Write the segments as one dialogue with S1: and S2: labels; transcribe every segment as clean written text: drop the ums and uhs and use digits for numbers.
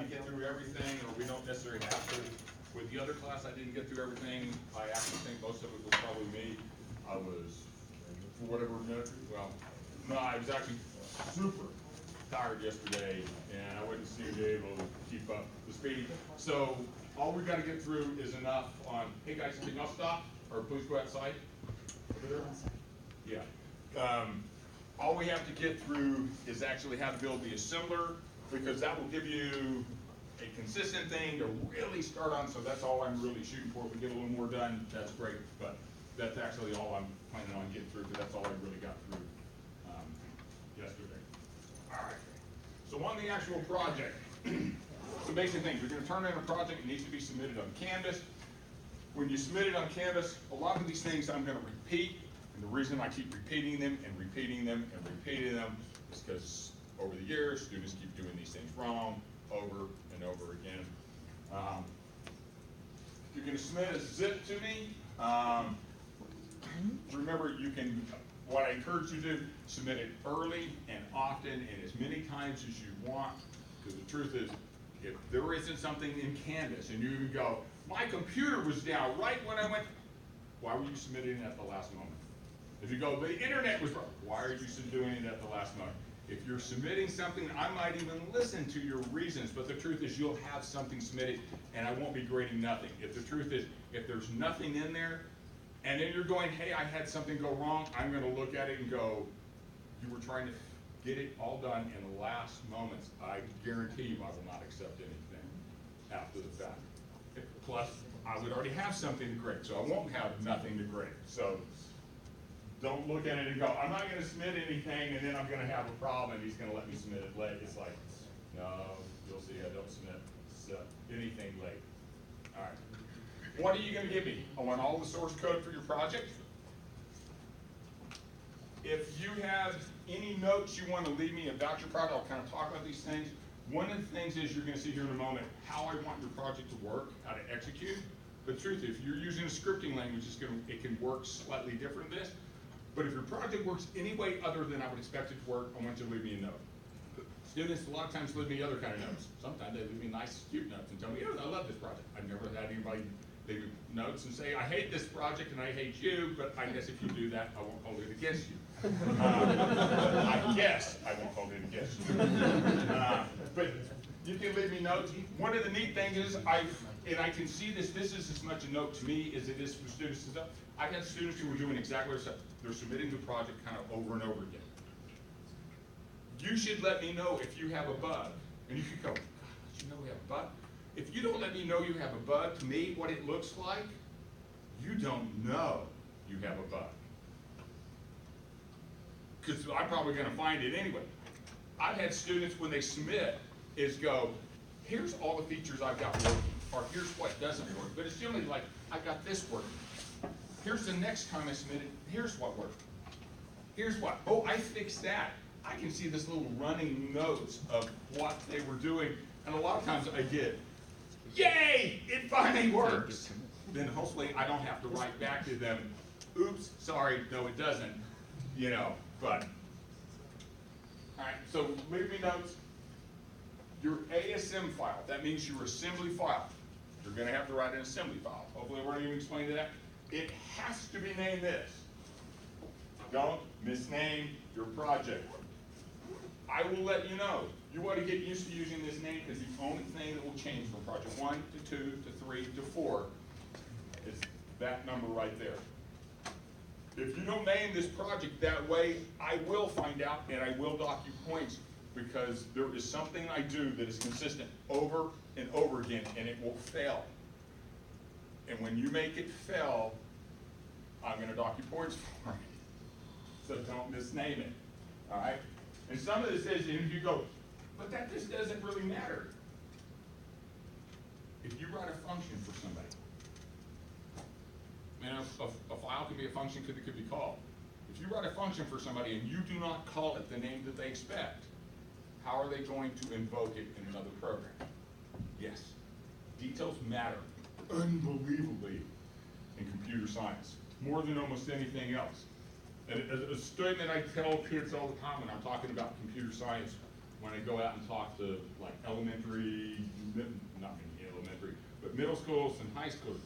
S1: to get through everything, or we don't necessarily have to. With the other class, I didn't get through everything. I actually think most of it was probably me. I was, for whatever minute, well, no, I was actually super tired yesterday, and I wouldn't seem to be able to keep up the speed. So all we got to get through is enough on, hey guys, can y'all stop, or please go outside? Over there? Yeah. All we have to get through is actually how to build the assembler, because that will give you a consistent thing to really start on. So that's all I'm really shooting for. If we get a little more done, that's great. But that's actually all I'm planning on getting through, because that's all I really got through yesterday. All right. So on the actual project, some basic things. You're going to turn in a project. It needs to be submitted on Canvas. When you submit it on Canvas, a lot of these things I'm going to repeat. And the reason I keep repeating them and repeating them and repeating them is because over the years, students keep doing these things wrong over and over again. You're going to submit a zip to me. Remember, you can, what I encourage you to do, submit it early and often and as many times as you want, because the truth is, if there isn't something in Canvas and you go, my computer was down right when I went, why were you submitting it at the last moment? If you go, the internet was wrong, why are you doing it at the last moment? If you're submitting something, I might even listen to your reasons, but the truth is you'll have something submitted and I won't be grading nothing. If the truth is, if there's nothing in there, and then you're going, hey, I had something go wrong, I'm gonna look at it and go, you were trying to get it all done in the last moments. I guarantee you I will not accept anything after the fact. Plus, I would already have something to grade, so I won't have nothing to grade. So don't look at it and go, I'm not gonna submit anything and then I'm gonna have a problem and he's gonna let me submit it late. It's like, no, you'll see I don't submit anything late. All right. What are you going to give me? I want all the source code for your project. If you have any notes you want to leave me about your project, I'll kind of talk about these things. One of the things is you're going to see here in a moment how I want your project to work, how to execute. The truth is, if you're using a scripting language, it can work slightly different than this. But if your project works any way other than I would expect it to work, I want you to leave me a note. Students a lot of times leave me other kind of notes. Sometimes they leave me nice, cute notes and tell me, oh, I love this project. I've never had anybody leave notes and say, I hate this project and I hate you, but I guess if you do that, I won't hold it against you. I guess I won't hold it against you. But you can leave me notes. One of the neat things is, and I can see this is as much a note to me as it is for students and stuff. I've had students who are doing exactly what they're submitting the project kind of over and over again. You should let me know if you have a bug. And you could go, God, did you know we have a bug? If you don't let me know you have a bug, to me, what it looks like, you don't know you have a bug. Because I'm probably going to find it anyway. I've had students, when they submit, is go, here's all the features I've got working, or here's what doesn't work. But it's generally like, I've got this working. Here's the next time I submitted, here's what worked. Here's what, oh, I fixed that. I can see this little running notes of what they were doing. And a lot of times I get, yay, it finally works. Then hopefully I don't have to write back to them, oops, sorry, no it doesn't, you know, but. All right, so leave me notes. Your ASM file, that means your assembly file. You're gonna have to write an assembly file. Hopefully we're going to explain that. It has to be named this. Don't misname your project. I will let you know. You want to get used to using this name because the only thing that will change from project 1 to 2 to 3 to 4 is that number right there. If you don't name this project that way, I will find out and I will dock you points because there is something I do that is consistent over and over again and it will fail. And when you make it fail, I'm going to dock you points for it. So don't misname it. All right? And some of this is, you go, but that just doesn't really matter. If you write a function for somebody, and a file could be a function that could be called. If you write a function for somebody and you do not call it the name that they expect, how are they going to invoke it in another program? Yes, details matter unbelievably in computer science, more than almost anything else. And a statement I tell kids all the time when I'm talking about computer science, when I go out and talk to like elementary, but middle schools and high schools.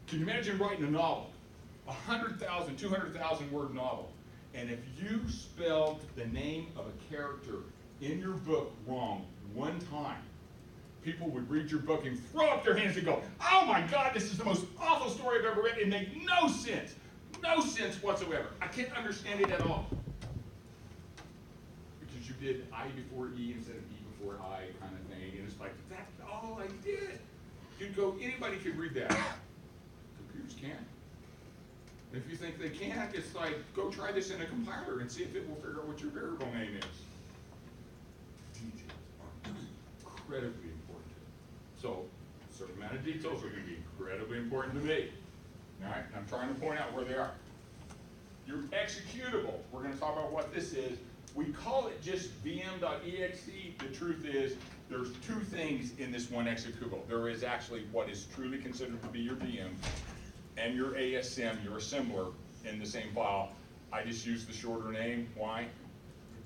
S1: Can you imagine writing a novel, 100,000, 200,000 word novel, and if you spelled the name of a character in your book wrong one time, people would read your book and throw up their hands and go, oh my God, this is the most awful story I've ever read. It made no sense whatsoever. I can't understand it at all. Because you did I before E instead of E before I kind of thing, and it's like, that's all I did. You'd go, anybody could read that. Computers can. And if you think they can't, it's like, go try this in a compiler and see if it will figure out what your variable name is. Details are incredibly important. So, a certain amount of details are going to be incredibly important to me. All right, and I'm trying to point out where they are. Your executable, we're going to talk about what this is. We call it just VM.exe. The truth is, there's two things in this one executable. There is actually what is truly considered to be your VM and your ASM, your assembler, in the same file. I just use the shorter name. Why?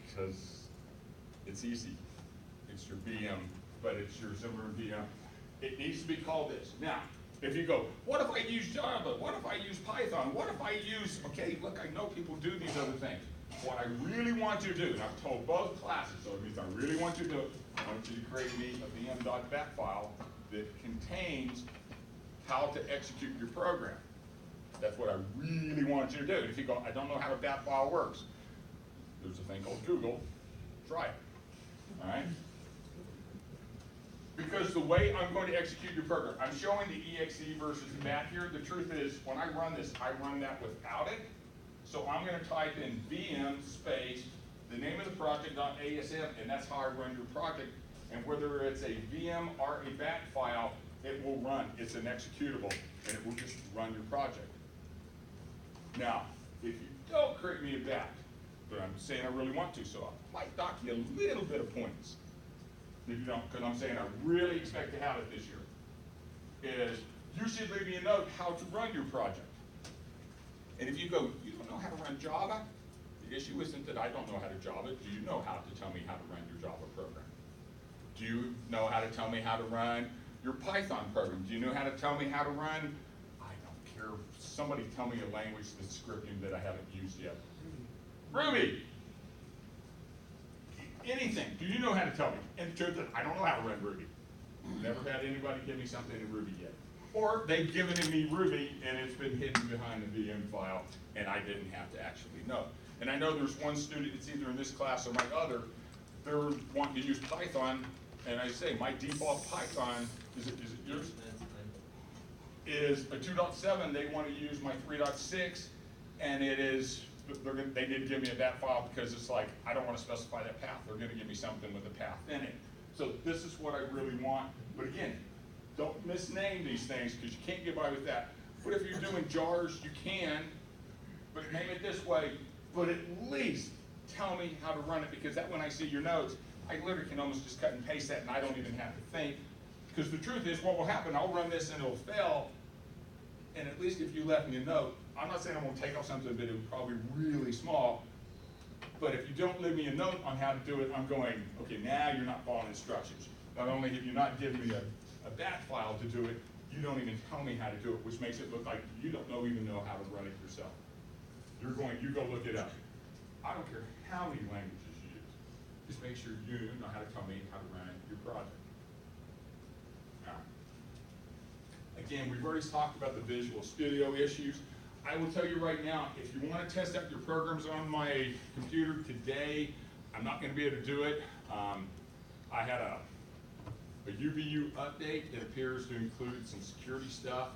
S1: Because it's easy. It's your VM, but it's your assembler and VM. It needs to be called this. Now, if you go, what if I use Java? What if I use Python? What if I use, okay, look, I know people do these other things. What I really want you to do, and I've told both classes, so it means I really want you to do it, I want you to create me a VM.bat file that contains how to execute your program. That's what I really want you to do. And if you go, I don't know how a bat file works, there's a thing called Google. Try it. All right? Because the way I'm going to execute your program, I'm showing the exe versus the bat here. The truth is, when I run this, I run that without it. So I'm going to type in VM space, the name of the project.asm, and that's how I run your project. And whether it's a VM or a bat file, it will run. It's an executable, and it will just run your project. Now, if you don't create me a bat, but I'm saying I really want to, so I might dock you a little bit of points. If you don't, because I'm saying I really expect to have it this year, is you should leave me a note how to run your project. And if you go, you don't know how to run Java, the issue isn't that I don't know how to Java. Do you know how to tell me how to run your Java program? Do you know how to tell me how to run your Python program? Do you know how to tell me how to run, I don't care, somebody tell me a language that's scripting that I haven't used yet. Ruby! Anything. Do you know how to tell me? And the truth is, I don't know how to run Ruby. Never had anybody give me something in Ruby yet. Or they've given me Ruby and it's been hidden behind the VM file and I didn't have to actually know. And I know there's one student that's either in this class or my other, they're wanting to use Python, and I say my default Python, is it yours? Is a 2.7, they want to use my 3.6, and it is, they did give me a bat file because it's like, I don't want to specify that path. They're going to give me something with a path in it. So this is what I really want. But again, don't misname these things because you can't get by with that. But if you're doing jars, you can, but name it this way, but at least tell me how to run it, because that when I see your notes, I literally can almost just cut and paste that and I don't even have to think. Because the truth is, what will happen, I'll run this and it'll fail, and at least if you left me a note, I'm not saying I'm going to take off something, but it was probably really small, but if you don't leave me a note on how to do it, I'm going, okay, now you're not following instructions. Not only have you not given me a bat file to do it, you don't even tell me how to do it, which makes it look like you don't even know how to run it yourself. You go look it up. I don't care how many languages you use. Just make sure you know how to tell me how to run your project. All right. Again, we've already talked about the Visual Studio issues. I will tell you right now, if you want to test out your programs on my computer today, I'm not going to be able to do it. I had a UVU update. It appears to include some security stuff.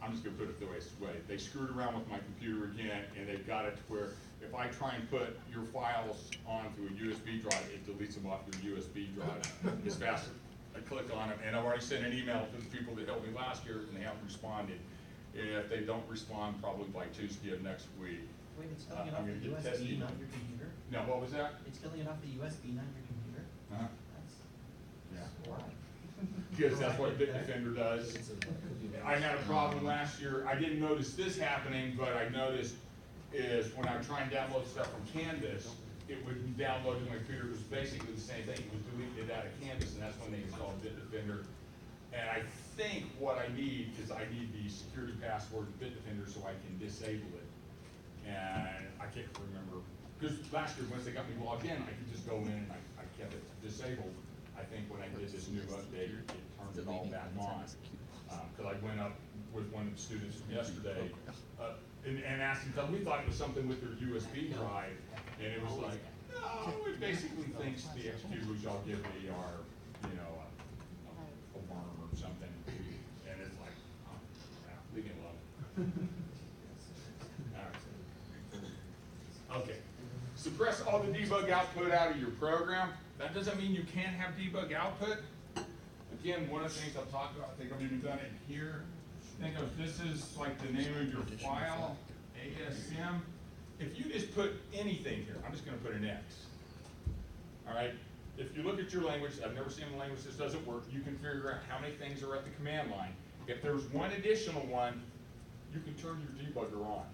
S1: I'm just going to put it the way. They screwed around with my computer again, and they've got it to where if I try and put your files onto a USB drive, it deletes them off your USB drive as fast as I click on it. And I've already sent an email to the people that helped me last year, and they haven't responded. If they don't respond, probably by Tuesday of next week.
S2: Wait, it's filling it off the USB, not your computer?
S1: No, what was that?
S2: It's filling it off the USB, not your computer?
S1: Uh-huh.
S2: That's why.
S1: Because that's what Bitdefender does. I had a problem last year. I didn't notice this happening, but I noticed is when I try and download stuff from Canvas, it would download to my computer. It was basically the same thing. It was deleted out of Canvas, and that's when they installed Bitdefender. And I think what I need is I need the security password to Bitdefender so I can disable it. And I can't remember, because last year, once they got me logged in, I could just go in and I kept it disabled. I think when I did this new update, it turned it all back on. Because I went up with one of the students from yesterday and asked him, we thought it was something with their USB drive, and it was like, no, it basically thinks the executables y'all give me are, you know, a worm or something. And it's like, oh, crap, leave me alone. All right. Okay. Suppress all the debug output out of your program. That doesn't mean you can't have debug output. Again, one of the things I'll talk about, I think I've even done it here. Think of this is like the name of your file, ASM. If you just put anything here, I'm just gonna put an X. All right, if you look at your language, I've never seen a language this doesn't work, you can figure out how many things are at the command line. If there's one additional one, you can turn your debugger on.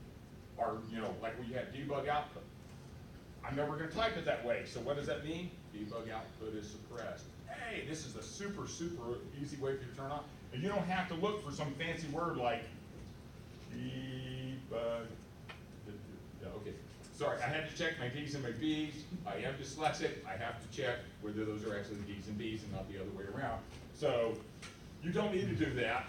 S1: Or, you know, like we had debug output. I'm never gonna type it that way, so what does that mean? Debug output is suppressed. Hey, this is a super, super easy way for you to turn on. And you don't have to look for some fancy word like debug. Okay, sorry, I had to check my D's and my B's. I am dyslexic. I have to check whether those are actually D's and B's and not the other way around. So you don't need to do that.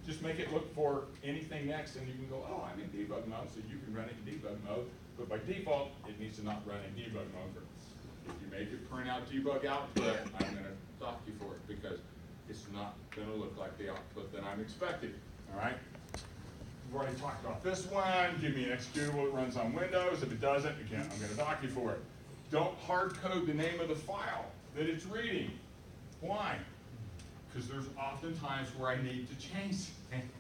S1: Just make it look for anything next, and you can go, oh, I'm in debug mode, so you can run it in debug mode. But by default, it needs to not run in debug mode. If you make it print out debug output, I'm going to dock you for it because it's not going to look like the output that I'm expecting. All right? We've already talked about this one. Give me an executable that runs on Windows. If it doesn't, again, I'm going to dock you for it. Don't hard code the name of the file that it's reading. Why? Because there's often times where I need to change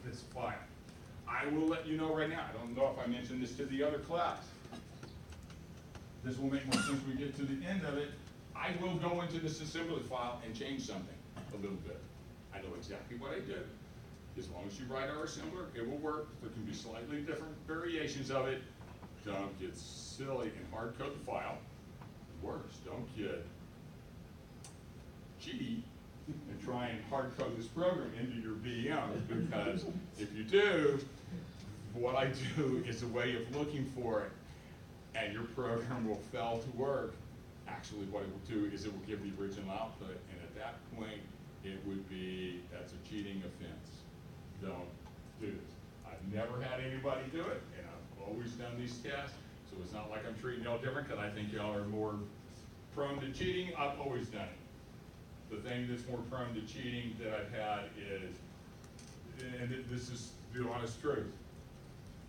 S1: this file. I will let you know right now. I don't know if I mentioned this to the other class. This will make more sense when we get to the end of it. I will go into this assembly file and change something a little bit. I know exactly what I did. As long as you write our assembler, it will work. There can be slightly different variations of it. Don't get silly and hard code the file. Worse, don't get cheaty and try and hard code this program into your VM, because if you do, what I do is a way of looking for it, and your program will fail to work. Actually, what it will do is it will give the original output, and at that point, it would be, that's a cheating offense. Don't do this. I've never had anybody do it, and I've always done these tests, so it's not like I'm treating y'all different, because I think y'all are more prone to cheating. I've always done it. The thing that's more prone to cheating that I've had is, and this is the honest truth,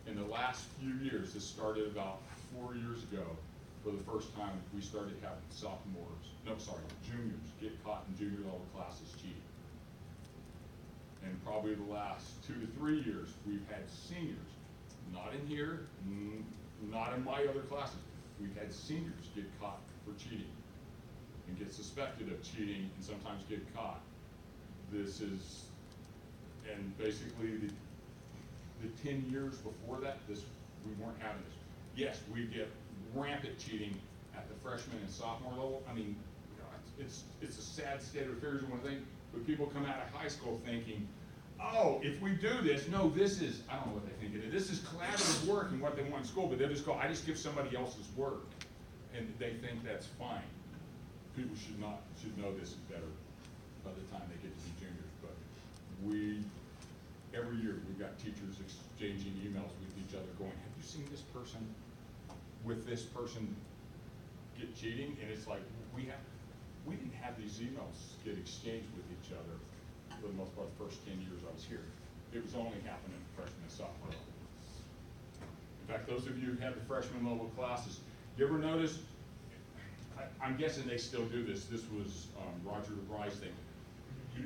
S1: in the last few years, this started about 4 years ago, for the first time, we started having juniors get caught in junior level classes cheating. And probably the last 2 to 3 years, we've had seniors, not in here, not in my other classes, we've had seniors get caught for cheating and get suspected of cheating and sometimes get caught. This is, and basically the 10 years before that, we weren't having this. Yes, we get rampant cheating at the freshman and sophomore level. I mean, you know, it's a sad state of affairs in one thing, but people come out of high school thinking, oh, if we do this, no, this is, I don't know what they think it is. This is collaborative work and what they want in school, but they just go, I just give somebody else's work, and they think that's fine. People should know this is better by the time they get to be juniors, but every year we've got teachers exchanging emails with each other going, have you seen this person with this person get cheating? And it's like, we didn't have these emails get exchanged with each other for the most part the first 10 years I was here. It was only happening freshman and sophomore level. In fact, those of you who had the freshman level classes, you ever notice, I'm guessing they still do this. This was Roger Bryce thing.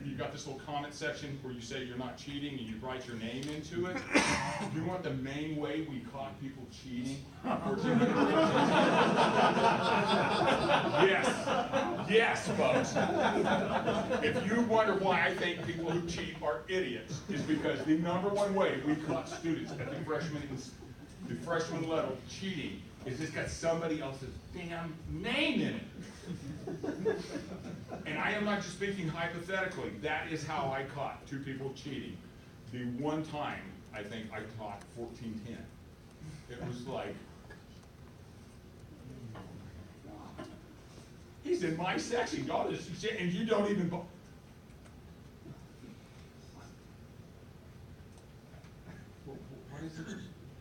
S1: You got this little comment section where you say you're not cheating and you write your name into it. Do you want the main way we caught people cheating? Yes, folks. If you wonder why I think people who cheat are idiots, is because the #1 way we caught students at the freshman level cheating is it's got somebody else's damn name in it. And I am not just speaking hypothetically, that is how I caught two people cheating. The one time, I think I taught 1410. It was like, he's in my section, y'all just, and you don't even, what is it,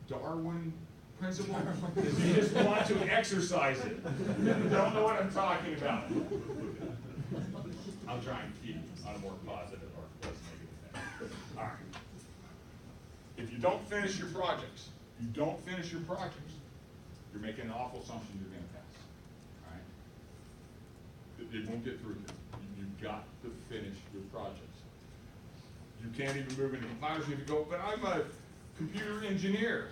S1: Darwin principle? You just want to exercise it. You don't know what I'm talking about. I'll try and keep on a more positive or less negative thing. All right. If you don't finish your projects, you're making an awful assumption you're gonna pass. All right? It won't get through here. You've got to finish your projects. You can't even move into compilers if you go, but I'm a computer engineer.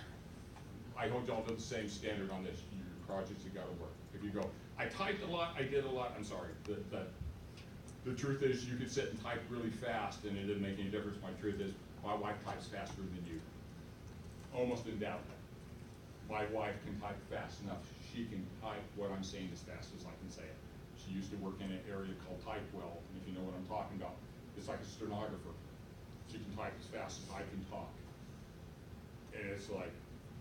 S1: I hold y'all to the same standard on this. Your projects, you gotta work. If you go, I typed a lot, I did a lot, I'm sorry. The truth is, you could sit and type really fast and it didn't make any difference. My truth is, my wife types faster than you. Almost undoubtedly. My wife can type fast enough. She can type what I'm saying as fast as I can say it. She used to work in an area called Typewell, and if you know what I'm talking about, it's like a stenographer. She can type as fast as I can talk. And it's like,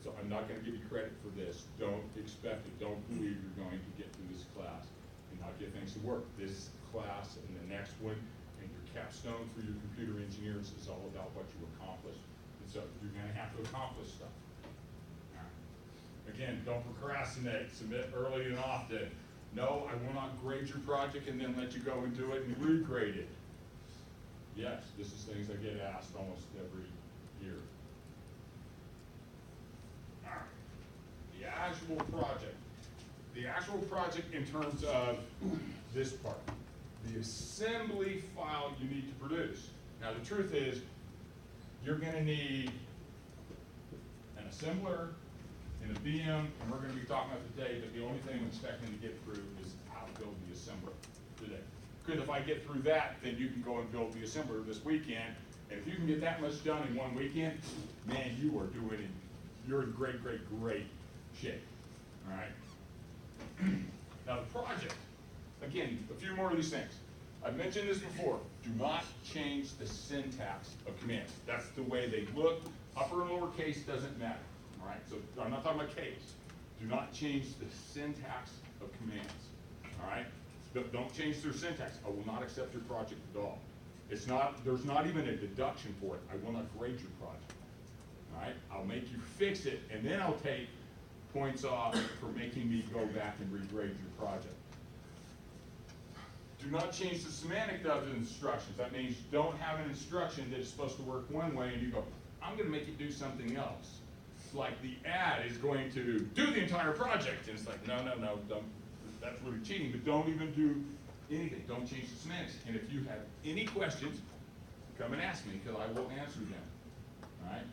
S1: so I'm not gonna give you credit for this. Don't expect it. Don't believe you're going to get through this class and not get things to work. This class and the next one and your capstone for your computer engineers is all about what you accomplish. And so you're gonna have to accomplish stuff. All right. Again, don't procrastinate. Submit early and often. No, I will not grade your project and then let you go and do it and regrade it. Yes, this is things I get asked almost every year. The actual project. The actual project in terms of this part. The assembly file you need to produce. Now the truth is, you're gonna need an assembler and a VM, and we're gonna be talking about today, but the only thing I'm expecting to get through is how to build the assembler today. Because if I get through that, then you can go and build the assembler this weekend, and if you can get that much done in one weekend, man, you are doing it. You're in great, great, great shape, all right? Now the project, again, a few more of these things. I've mentioned this before. Do not change the syntax of commands. That's the way they look. Upper and lower case doesn't matter, all right? So I'm not talking about case. Do not change the syntax of commands, all right? Don't change their syntax. I will not accept your project at all. It's not, there's not even a deduction for it. I will not grade your project. All right, I'll make you fix it, and then I'll take points off for making me go back and regrade your project. Do not change the semantic of the instructions. That means don't have an instruction that is supposed to work one way, and you go, I'm gonna make it do something else. It's like the ad is going to do the entire project, and it's like, no, don't, that's really cheating, but don't even do anything. Don't change the semantics. And if you have any questions, come and ask me, because I will answer them, all right?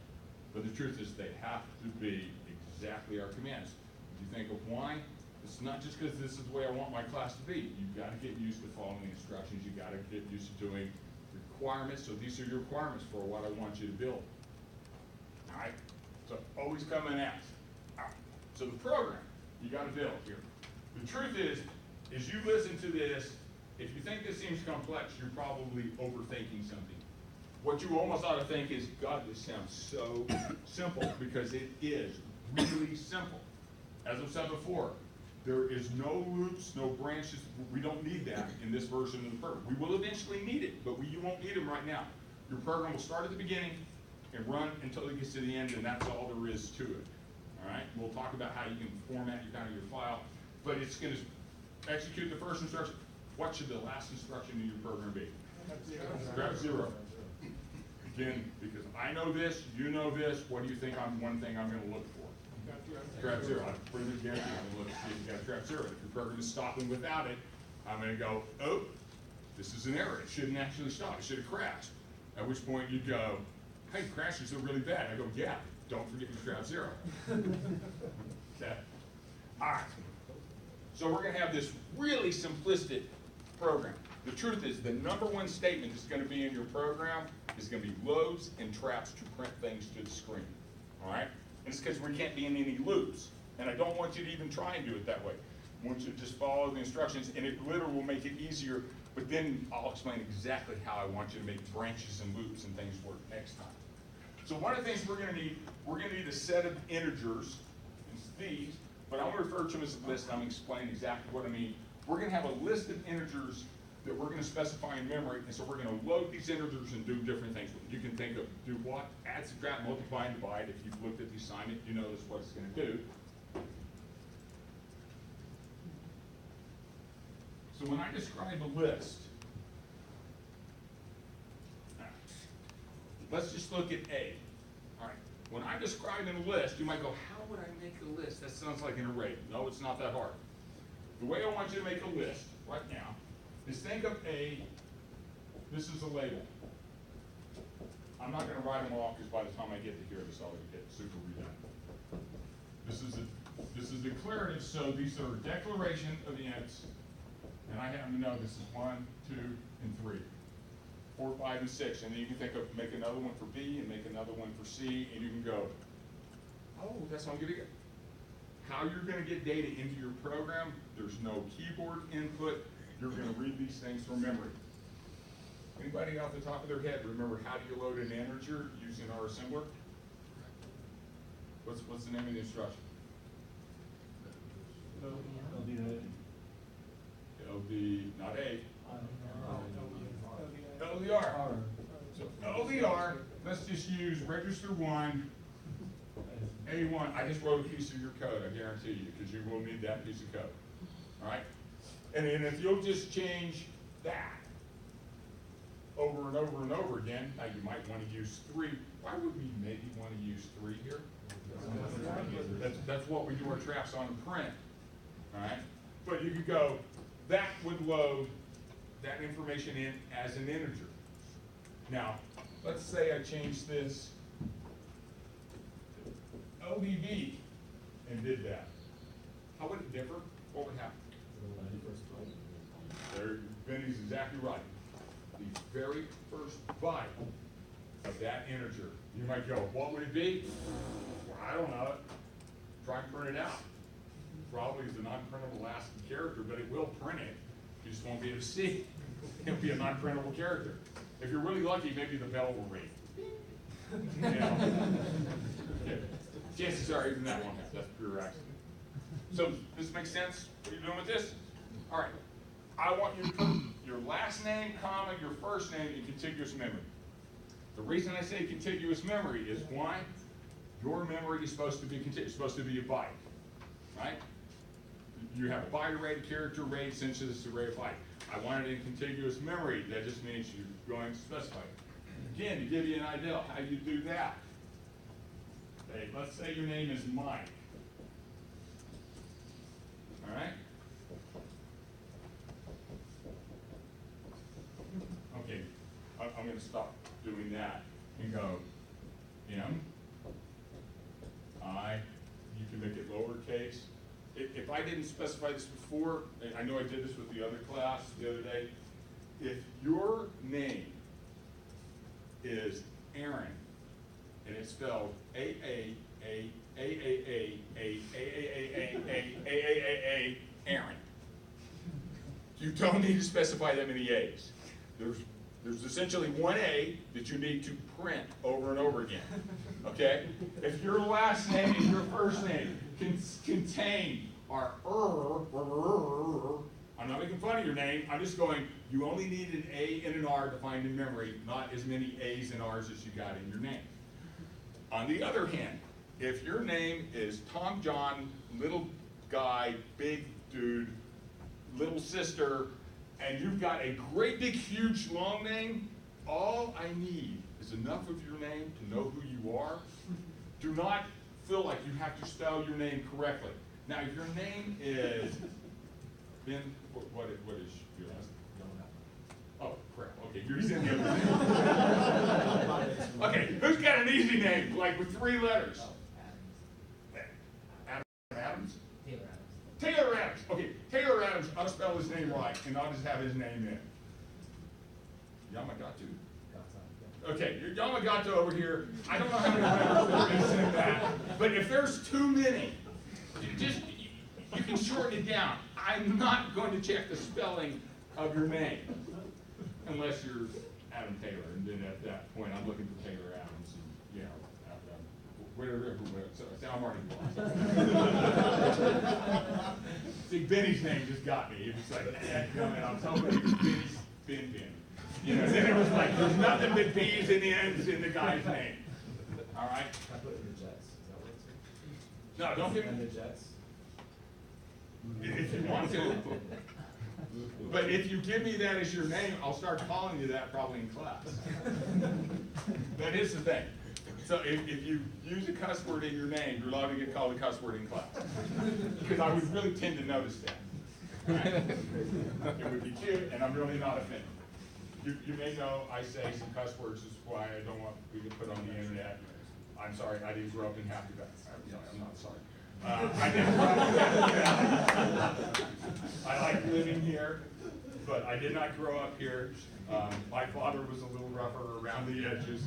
S1: But the truth is they have to be exactly our commands. If you think of why, it's not just because this is the way I want my class to be. You've got to get used to following instructions. You've got to get used to doing requirements. So these are your requirements for what I want you to build. All right? So always come and ask. All right. So the program you got to build here. The truth is, as you listen to this, if you think this seems complex, you're probably overthinking something. What you almost ought to think is, God, this sounds so simple, because it is really simple. As I've said before, there is no loops, no branches. We don't need that in this version of the program. We will eventually need it, but you won't need them right now. Your program will start at the beginning and run until it gets to the end, and that's all there is to it. All right? We'll talk about how you can format your file, but it's going to execute the first instruction. What should the last instruction in your program be? Grab zero. Again, because I know this, you know this, what do you think one thing I'm gonna look for? Grab zero. I pretty much guarantee I'm gonna look to see if you got grab zero. If your program is stopping without it, I'm gonna go, oh, this is an error. It shouldn't actually stop. It should have crashed. At which point you go, hey, crashes are really bad. I go, yeah, don't forget to grab zero. Okay? All right. So we're gonna have this really simplistic program. The truth is, the number one statement that's going to be in your program is going to be loads and traps to print things to the screen. All right? And it's because we can't be in any loops. And I don't want you to even try and do it that way. want you to just follow the instructions, and it literally will make it easier, but then I'll explain exactly how I want you to make branches and loops and things work next time. So one of the things we're gonna need a set of integers, it's these, but I'm gonna refer to them as a list, and I'm gonna explain exactly what I mean. We're gonna have a list of integers that we're gonna specify in memory, and so we're gonna load these integers and do different things with them. You can think of do what, add, subtract, multiply, and divide. If you've looked at the assignment, you know this is what it's gonna do. So when I describe a list, let's just look at A. All right, when I describe a list, you might go, how would I make a list? That sounds like an array. No, it's not that hard. The way I want you to make a list right now is think of A, this is a label. I'm not gonna write them all because by the time I get to here, this already get super redundant. This is declarative, so these are declaration of the ends, and I happen to know this is 1, 2, and 3. 4, 5, and 6, and then you can think of make another one for B and make another one for C, and you can go, oh, that's how I'm gonna get. How you're gonna get data into your program, there's no keyboard input, you're gonna read these things from memory. Anybody off the top of their head remember how do you load an integer using our assembler? What's the name of the instruction? LD, not A. LDR. So LDR, let's just use register 1, A1. I just wrote a piece of your code, I guarantee you, because you will need that piece of code. All right? And then if you'll just change that over and over and over again, now you might want to use 3. Why would we maybe want to use 3 here? That's what we do our traps on print. All right? But you could go, that would load that information in as an integer. Now, let's say I change this to ODB and did that. How would it differ? What would happen? There, Benny's exactly right. The very first byte of that integer. You might go, what would it be? Well, I don't know. Try and print it out. Probably is a non-printable ASCII character, but it will print it. You just won't be able to see it. It'll be a non-printable character. If you're really lucky, maybe the bell will ring. Yeah. Chances are even that won't happen. That's pure accident. So this makes sense? What are you doing with this? All right. I want you to put your last name, comma, your first name in contiguous memory. The reason I say contiguous memory is why? Your memory is supposed to be contiguous, it's supposed to be a byte, right? You have a byte array, character array, synthesis array of byte. I want it in contiguous memory. That just means you're going to specify it. Again, to give you an idea how you do that. Okay, let's say your name is Mike. All right? Okay, I'm going to stop doing that and go M, I, you can make it lowercase. If I didn't specify this before, I know I did this with the other class the other day, if your name is Aaron and it's spelled Aaron, you don't need to specify that many A's. There's essentially one A that you need to print over and over again, okay? If your last name and your first name contain our I'm not making fun of your name, I'm just going, you only need an A and an R defined in memory, not as many A's and R's as you got in your name. On the other hand, if your name is Tom John, little guy, big dude, little sister, and you've got a great big huge long name, all I need is enough of your name to know who you are. Do not feel like you have to spell your name correctly. Now, if your name is Ben, what is your last name? Oh, crap. Okay, you're using the other name. Okay, who's got an easy name, like with 3 letters? Adams? Taylor Adams. Okay, Taylor Adams, I'll spell his name right, and I'll just have his name in. Yamagata. Okay, Yamagata over here, I don't know how many letters there is in that, but if there's too many, you can shorten it down. I'm not going to check the spelling of your name unless you're Adam Taylor, and then at that point, I'm looking for Taylor Adams, and, you know, whatever, so I'm already lost. See, Benny's name just got me. It was like, you know, and I was hoping it was Benny's Ben. You know, then it was like, there's nothing but B's and N's in the guy's name. All right?
S3: I put in the Jets, is that what it's?
S1: No, don't give
S3: And
S1: me,
S3: the Jets?
S1: if you want to. But if you give me that as your name, I'll start calling you that probably in class. That is the thing. So if you use a cuss word in your name, you're allowed to get called a cuss word in class. Because I would really tend to notice that. Right? It would be cute, and I'm really not offended. You may know I say some cuss words, is why I don't want we to put on the internet. I'm sorry, I didn't grow up in Happy Valley. I'm not sorry. I didn't grow up in Happy Valley. I like living here, but I did not grow up here. My father was a little rougher around the edges.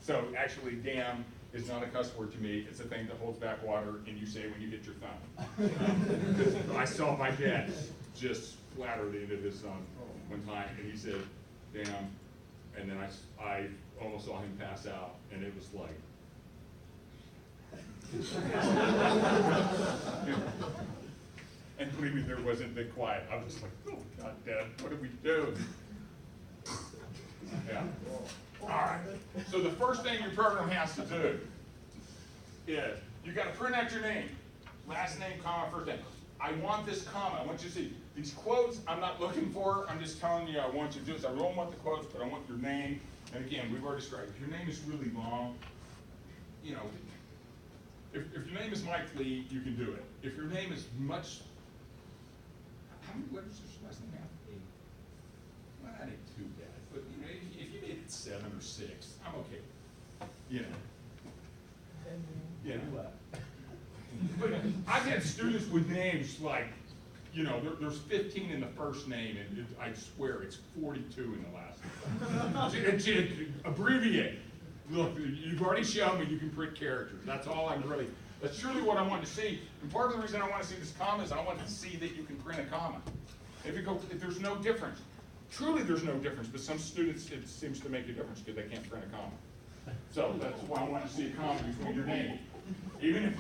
S1: So actually, damn is not a cuss word to me. It's a thing that holds back water and you say when you hit your thumb. I saw my dad just flatter the end of his thumb one time, and he said, damn, and then I almost saw him pass out, and it was like, and believe me, there wasn't big quiet. I was like, oh God, Dad, what did we do? Yeah. All right. So the first thing your program has to do is you got to print out your name, last name, comma, first name. I want this comma. I want you to see these quotes. I'm not looking for. I'm just telling you. I want you to do this. I don't want the quotes, but I want your name. And again, we've already described. If your name is really long, you know, if your name is Mike Lee, you can do it. If your name is much, how many letters does your last name have? 8. Well, that ain't too bad. But you know, if you made it 7 or 6, I'm okay. You know. But I've had students with names like, you know, there's 15 in the first name, and I swear it's 42 in the last name. Abbreviate. Look, you've already shown me you can print characters. That's all I'm really, that's truly what I want to see. And part of the reason I want to see this comma is I want to see that you can print a comma. If there's no difference, truly there's no difference, but some students, it seems to make a difference because they can't print a comma. So that's why I want to see a comma between your name. Even if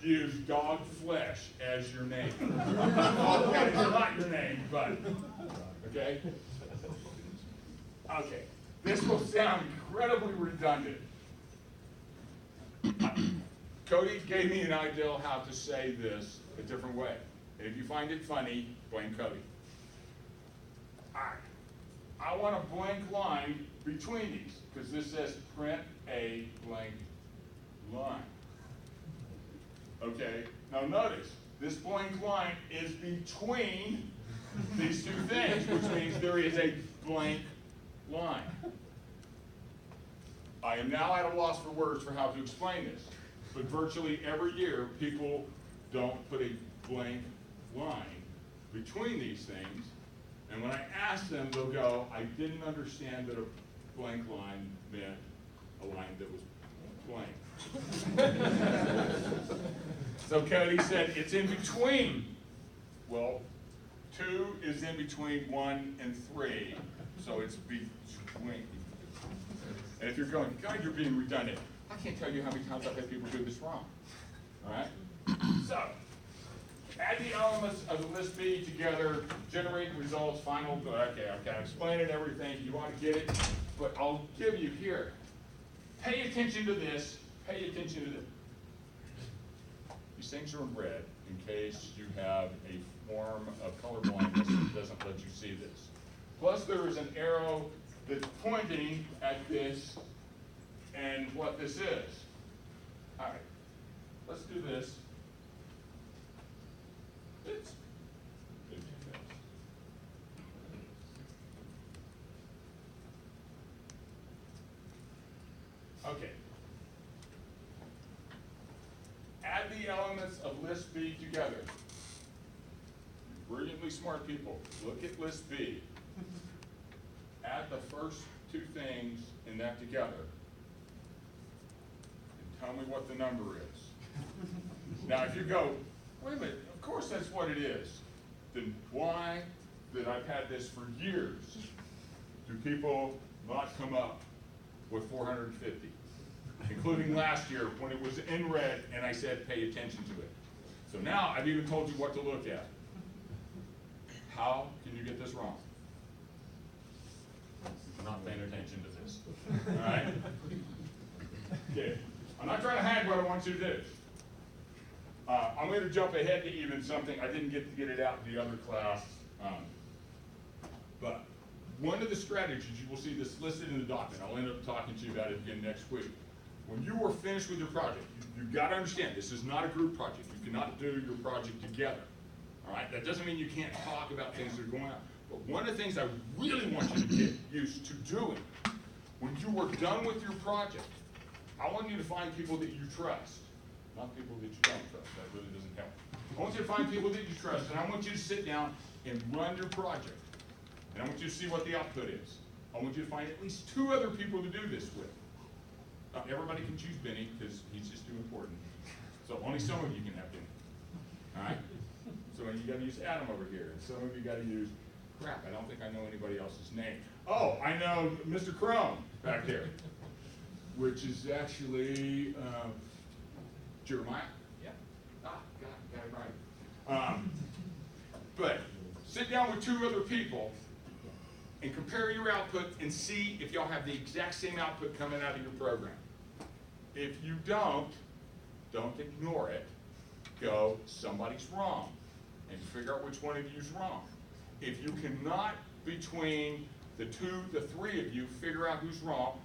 S1: you use dog flesh as your name. That is not your name, but, okay? Okay, this will sound incredibly redundant. Cody gave me an idea how to say this a different way. And if you find it funny, blame Cody. All right, I want a blank line between these, because this says print a blank line. Okay, now notice, this blank line is between these two things, which means there is a blank line. I am now at a loss for words for how to explain this, but virtually every year people don't put a blank line between these things, and when I ask them, they'll go, I didn't understand that a blank line meant a line that was blank. So Cody said, it's in between. Well, 2 is in between 1 and 3, so it's between. And if you're going, God, you're being redundant, I can't tell you how many times I've had people do this wrong. All right? So, add the elements of the list B together, generate results, final, okay, I've got to explain it, everything, you want to get it, but I'll give you here. Pay attention to this, pay attention to this. These things are in red in case you have a form of colorblindness that doesn't let you see this. Plus there is an arrow that's pointing at this and what this is. All right, let's do this. Okay. Add the elements of list B together. Brilliantly smart people, look at list B. Add the first 2 things in that together. And tell me what the number is. Now if you go, wait a minute, Of course that's what it is. Then why that I've had this for years, do people not come up with 450? Including last year when it was in red and I said pay attention to it. So now I've even told you what to look at. How can you get this wrong? Not paying attention to this. All right? Okay. I'm not trying to hide what I want you to do. I'm going to jump ahead to even something I didn't get to get it out in the other class. But one of the strategies, you will see this listed in the document. I'll end up talking to you about it again next week. When you are finished with your project, you've got to understand this is not a group project. You cannot do your project together. All right? That doesn't mean you can't talk about things that are going on. But one of the things I really want you to get used to doing, when you are done with your project, I want you to find people that you trust, not people that you don't trust. That really doesn't help. I want you to find people that you trust, and I want you to sit down and run your project. And I want you to see what the output is. I want you to find at least 2 other people to do this with. Not everybody can choose Benny because he's just too important. So only some of you can have Benny. All right? So you got to use Adam over here, and some of you got to use crap. I don't think I know anybody else's name. Oh, I know Mr. Crone back there, which is actually Jeremiah.
S2: Yeah.
S1: Ah, got it right. But sit down with 2 other people and compare your output and see if y'all have the exact same output coming out of your program. If you don't ignore it. Go, somebody's wrong, and figure out which one of you is wrong. If you cannot, between the 3 of you, figure out who's wrong,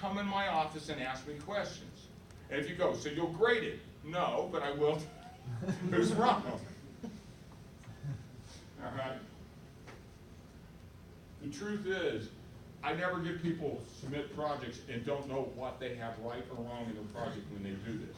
S1: come in my office and ask me questions. And if you go, so you'll grade it? No, but I will. Who's wrong? All right. The truth is, I never get people submit projects and don't know what they have right or wrong in their project when they do this.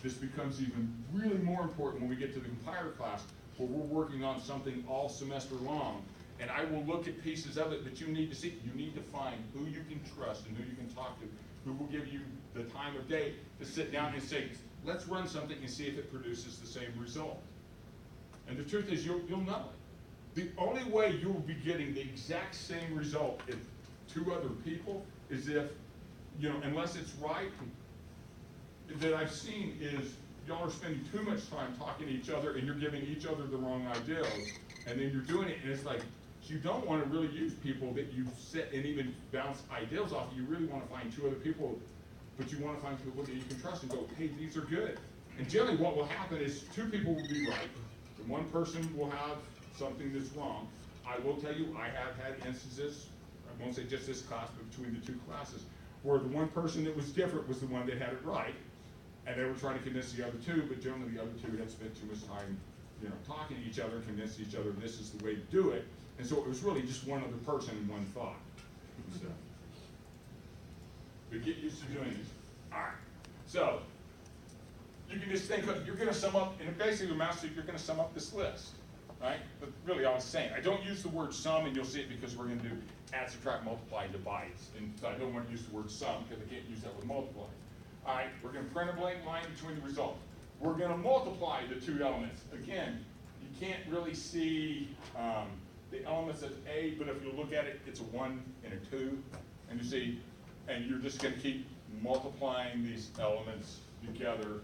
S1: This becomes even really more important when we get to the compiler class, where we're working on something all semester long, and I will look at pieces of it that you need to see. You need to find who you can trust and who you can talk to, who will give you the time of day to sit down and say, let's run something and see if it produces the same result. And the truth is, you'll know it. The only way you'll be getting the exact same result if 2 other people is if, unless it's right, that I've seen is y'all are spending too much time talking to each other and you're giving each other the wrong ideas, and then you're doing it and it's like, you don't want to really use people that you sit and even bounce ideas off. You really want to find 2 other people, but you want to find people that you can trust and go, hey, these are good. And generally what will happen is 2 people will be right, and 1 person will have something that's wrong. I will tell you, I have had instances, I won't say just this class, but between the 2 classes, where the 1 person that was different was the one that had it right, and they were trying to convince the other 2, but generally the other 2 had spent too much time, talking to each other, convincing each other this is the way to do it, and so it was really just 1 other person and 1 thought. So, but get used to doing this. All right. So you can just think of, you're going to sum up, and basically the master, you're going to sum up this list. Right? But really, I was saying, I don't use the word sum, and you'll see it because we're going to do add, subtract, multiply, and divide. And so I don't want to use the word sum because I can't use that with multiply. All right, we're going to print a blank line between the results. We're going to multiply the 2 elements. Again, you can't really see the elements as A, but if you look at it, it's a 1 and a 2. And you see, and you're just going to keep multiplying these elements together.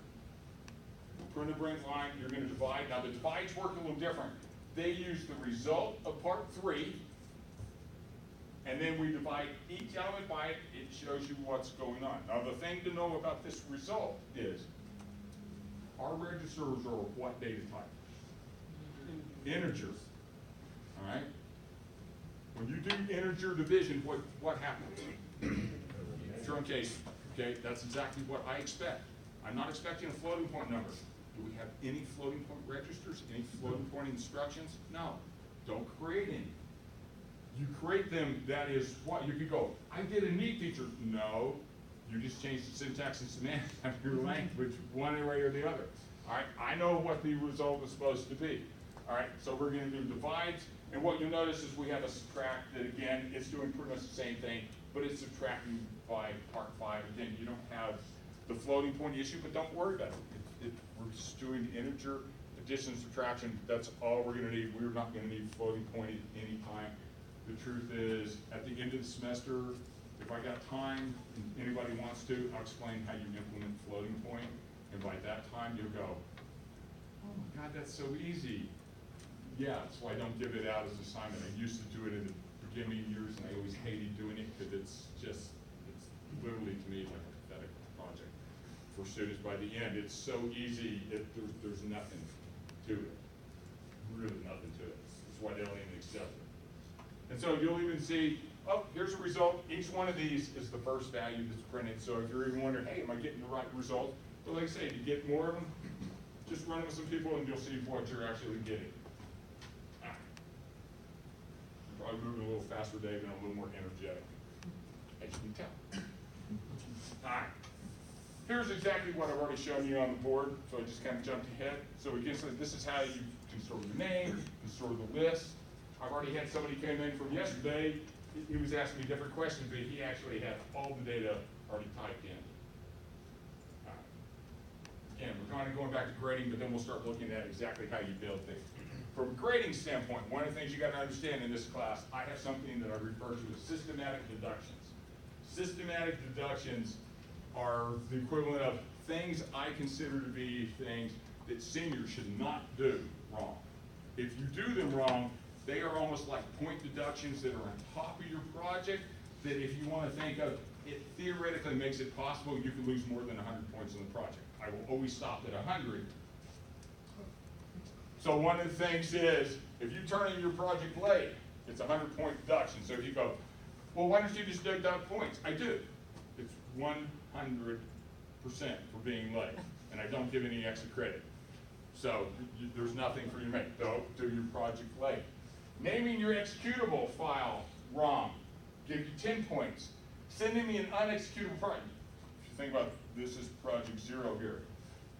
S1: Print a blank line, you're going to divide. Now the divides work a little different. They use the result of part 3, and then we divide each element by it. It shows you what's going on. Now the thing to know about this result is, our registers are what data type? Integers. All right? When you do integer division, what happens? Truncate. Okay, that's exactly what I expect. I'm not expecting a floating point number. Do we have any floating point registers, any floating point instructions? No, don't create any. You create them, that is what, you could go, I did a neat feature. No, you just changed the syntax and semantics of your language one way or the other. All right, I know what the result is supposed to be. All right, so we're going to do divides, and what you'll notice is we have a subtract that, again, it's doing pretty much the same thing, but it's subtracting by part 5. Again, you don't have the floating point issue, but don't worry about it. We're just doing the integer addition, subtraction, that's all we're gonna need. We're not gonna need floating point at any time. The truth is, at the end of the semester, if I got time, and anybody wants to, I'll explain how you implement floating point, and by that time, you'll go, oh my God, that's so easy. Yeah, so I don't give it out as an assignment. I used to do it in the beginning years, and I always hated doing it, because it's literally to me like a pathetic project for students. By the end, it's so easy, there's nothing to it, really nothing to it. That's why they don't even accept it. And so you'll even see, oh, here's a result. Each one of these is the first value that's printed. So if you're even wondering, hey, am I getting the right result? But like I say, if you get more of them, just run with some people and you'll see what you're actually getting. I'm probably moving a little faster, Dave, and I'm a little more energetic, as you can tell. All right. Here's exactly what I've already shown you on the board, so I just kind of jumped ahead. So again, so this is how you can store your name, you can store the list. I've already had somebody came in from yesterday, he was asking me different questions, but he actually had all the data already typed in. All right. Again, we're kind of going back to grading, but then we'll start looking at exactly how you build things. From a grading standpoint, one of the things you got to understand in this class, I have something that I refer to as systematic deductions. Systematic deductions are the equivalent of things I consider to be things that seniors should not do wrong. If you do them wrong, they are almost like point deductions that are on top of your project, that if you want to think of, it theoretically makes it possible you can lose more than 100 points in the project. I will always stop at 100. So one of the things is, if you turn in your project late, it's a 100-point deduction. So if you go, well, why don't you just deduct points? I do. It's 100% for being late, and I don't give any extra credit. So there's nothing for you to make. Don't do your project late. Naming your executable file wrong, give you 10 points. Sending me an unexecutable project. If you think about this is project 0 here,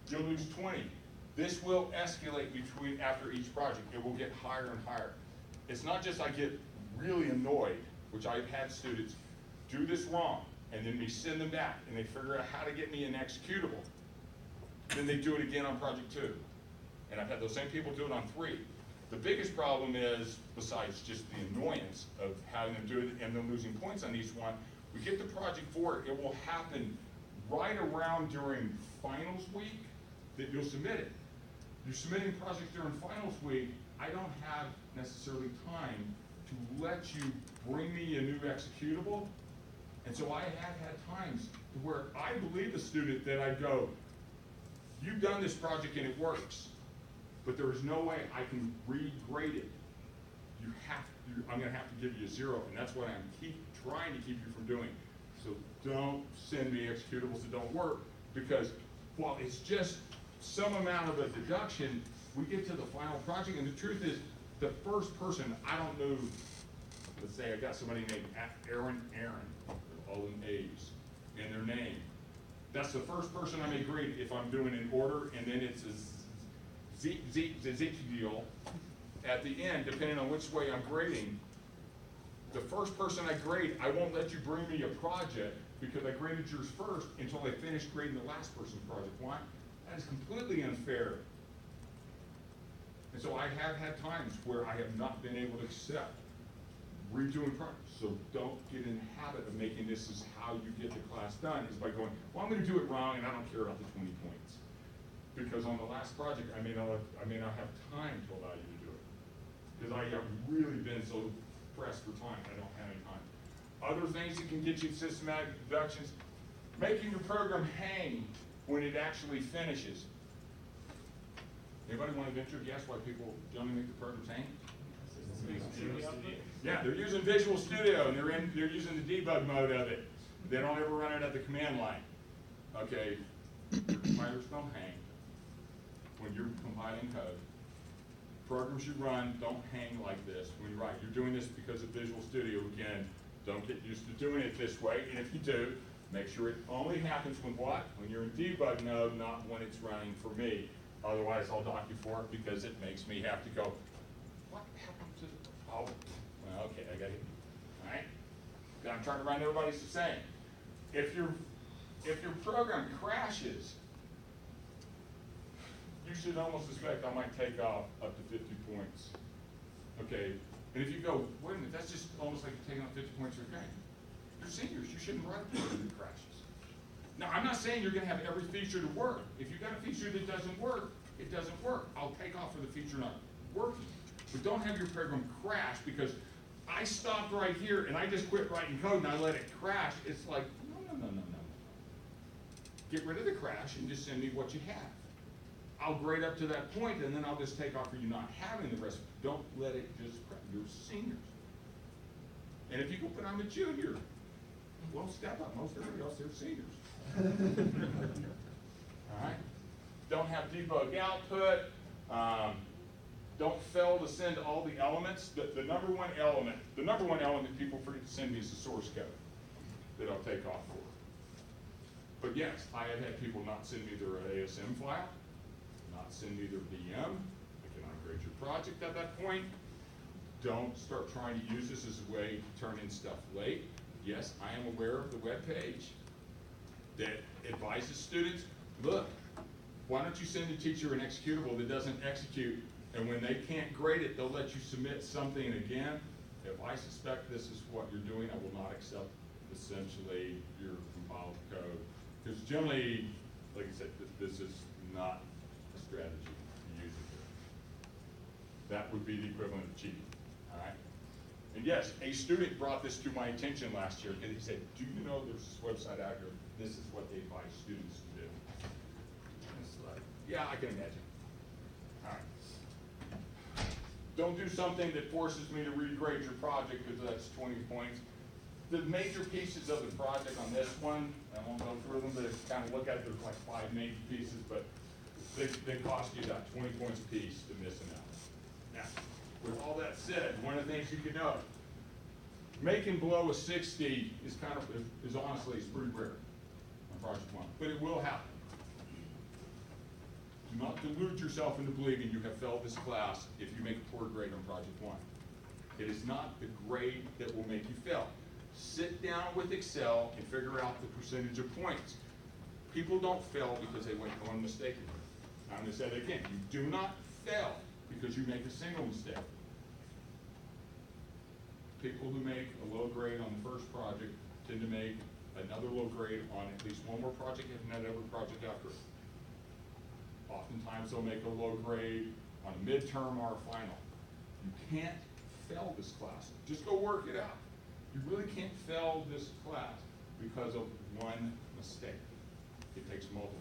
S1: you'll lose 20. This will escalate after each project. It will get higher and higher. It's not just I get really annoyed, which I've had students do this wrong, and then we send them back, and they figure out how to get me an executable. Then they do it again on project 2. And I've had those same people do it on 3. The biggest problem is, besides just the annoyance of having them do it and then losing points on each one, we get to project 4, it will happen right around during finals week that you'll submit it. You're submitting projects during finals week, I don't have necessarily time to let you bring me a new executable. And so I have had times where I believe the student that I go, you've done this project and it works, but there is no way I can regrade it. I'm gonna have to give you a 0, and that's what I'm trying to keep you from doing. So don't send me executables that don't work, because while it's just some amount of a deduction, we get to the final project, and the truth is, the first person, I don't know, let's say I got somebody named Aaron, all in A's, in their name. That's the first person I may grade if I'm doing an order, and then it's Ezekiel at the end, depending on which way I'm grading. The first person I grade, I won't let you bring me a project because I graded yours first until I finish grading the last person's project. Why? That is completely unfair. And so I have had times where I have not been able to accept redoing projects. So don't get in the habit of making this is how you get the class done, is by going, well, I'm going to do it wrong and I don't care about the 20 points. Because on the last project, I may not have time to allow you to do it. Because I have really been so pressed for time, I don't have any time. Other things that can get you systematic deductions, making your program hang when it actually finishes. Anybody want to venture a guess why people generally make the programs hang? Yeah, they're using Visual Studio and they're using the debug mode of it. They don't ever run it at the command line. Okay, your compilers don't hang when you're compiling code. Programs you run don't hang like this when you write. You're doing this because of Visual Studio. Again, don't get used to doing it this way, and if you do, make sure it only happens when what? When you're in debug mode, not when it's running for me. Otherwise, I'll dock you for it because it makes me have to go, what happened to the, oh, well, okay, I got it. All right? I'm trying to remind everybody the same. If your program crashes, you should almost suspect I might take off up to 50 points. Okay, and if you go, wait a minute, that's just almost like you're taking off 50 points for a game. You're seniors, you shouldn't run a program that crashes. Now, I'm not saying you're gonna have every feature to work. If you've got a feature that doesn't work, it doesn't work. I'll take off for the feature not working. But don't have your program crash because I stopped right here and I just quit writing code and I let it crash. It's like, no. Get rid of the crash and just send me what you have. I'll grade up to that point and then I'll just take off for you not having the rest. Don't let it just crash. You're seniors. And if you go, but I'm a junior, well, step up. Most everybody else, they're seniors. All right? Don't have debug output. Don't fail to send all the elements. The number one element people forget to send me is the source code that I'll take off for. But yes, I have had people not send me their ASM file, not send me their VM. I cannot grade your project at that point. Don't start trying to use this as a way to turn in stuff late. Yes, I am aware of the web page that advises students, look, why don't you send the teacher an executable that doesn't execute, and when they can't grade it, they'll let you submit something again. If I suspect this is what you're doing, I will not accept essentially your compiled code. Because generally, like I said, this is not a strategy to use it here. That would be the equivalent of cheating, all right? And yes, a student brought this to my attention last year, and he said, do you know there's this website out here, this is what they advise students to do. And it's like, yeah, I can imagine. All right. Don't do something that forces me to regrade your project because that's 20 points. The major pieces of the project on this one, I won't go through them, but if you kind of look at it, there's like 5 major pieces, but they cost you about 20 points a piece to miss an element. Now, with all that said, one of the things you can know, making below a 60 is honestly, it's pretty rare on project one, but it will happen. Do not delude yourself into believing you have failed this class if you make a poor grade on project one. It is not the grade that will make you fail. Sit down with Excel and figure out the percentage of points. People don't fail because they went one mistake. I'm going to say that again. You do not fail because you make a single mistake. People who make a low grade on the first project tend to make another low grade on at least one more project and another project after it. Oftentimes they'll make a low grade on a midterm or a final. You can't fail this class. Just go work it out. You really can't fail this class because of one mistake. It takes multiple.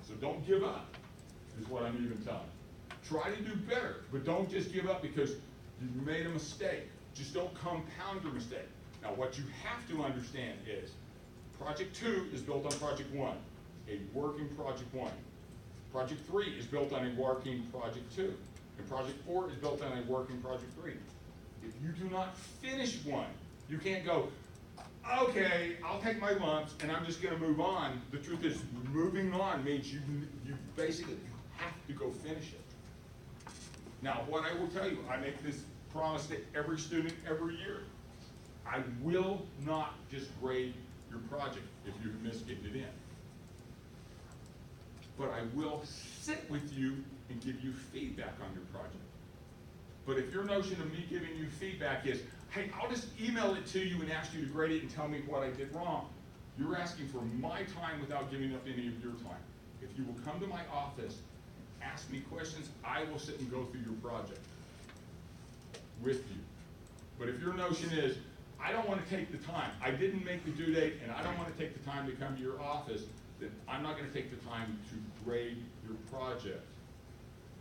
S1: So don't give up, is what I'm even telling you. Try to do better, but don't just give up because you made a mistake. Just don't compound your mistake. Now what you have to understand is Project 2 is built on Project 1, a working Project 1. Project 3 is built on a working Project 2. And Project 4 is built on a working Project 3. If you do not finish one, you can't go, okay, I'll take my lumps and I'm just gonna move on. The truth is, moving on means you basically have to go finish it. Now, what I will tell you, I make this promise to every student every year. I will not just grade your project if you miss getting it in. But I will sit with you and give you feedback on your project. But if your notion of me giving you feedback is, hey, I'll just email it to you and ask you to grade it and tell me what I did wrong, you're asking for my time without giving up any of your time. If you will come to my office, ask me questions, I will sit and go through your project with you. But if your notion is, I don't want to take the time, I didn't make the due date, and I don't want to take the time to come to your office, then I'm not going to take the time to grade your project.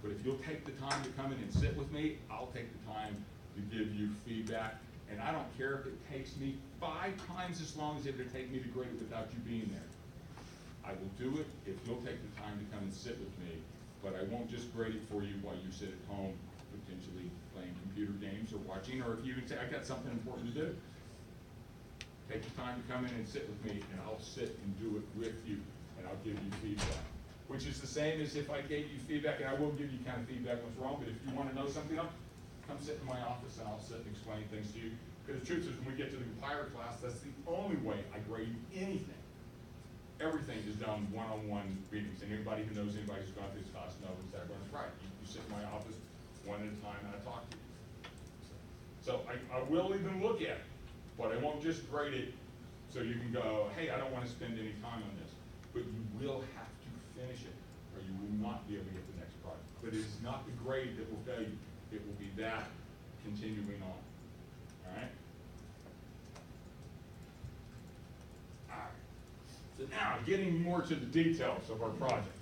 S1: But if you'll take the time to come in and sit with me, I'll take the time to give you feedback. And I don't care if it takes me 5 times as long as it would take me to grade it without you being there. I will do it if you'll take the time to come and sit with me. But I won't just grade it for you while you sit at home, potentially playing computer games or watching, or if you even say, I got something important to do. Take the time to come in and sit with me, and I'll sit and do it with you, and I'll give you feedback. Which is the same as if I gave you feedback, and I will give you kind of feedback what's wrong, but if you want to know something, come sit in my office and I'll sit and explain things to you. Because the truth is, when we get to the compiler class, that's the only way I grade anything. everything is done one-on-one meetings, and anybody who knows anybody who's gone through this class knows exactly what's right. You sit in my office one at a time and I talk to you. So I will even look at it, but I won't just grade it so you can go, hey, I don't want to spend any time on this. But you will have to finish it, or you will not be able to get the next project. But it is not the grade that will tell you, it will be that continuing on, all right? All right, so now getting more to the details of our project.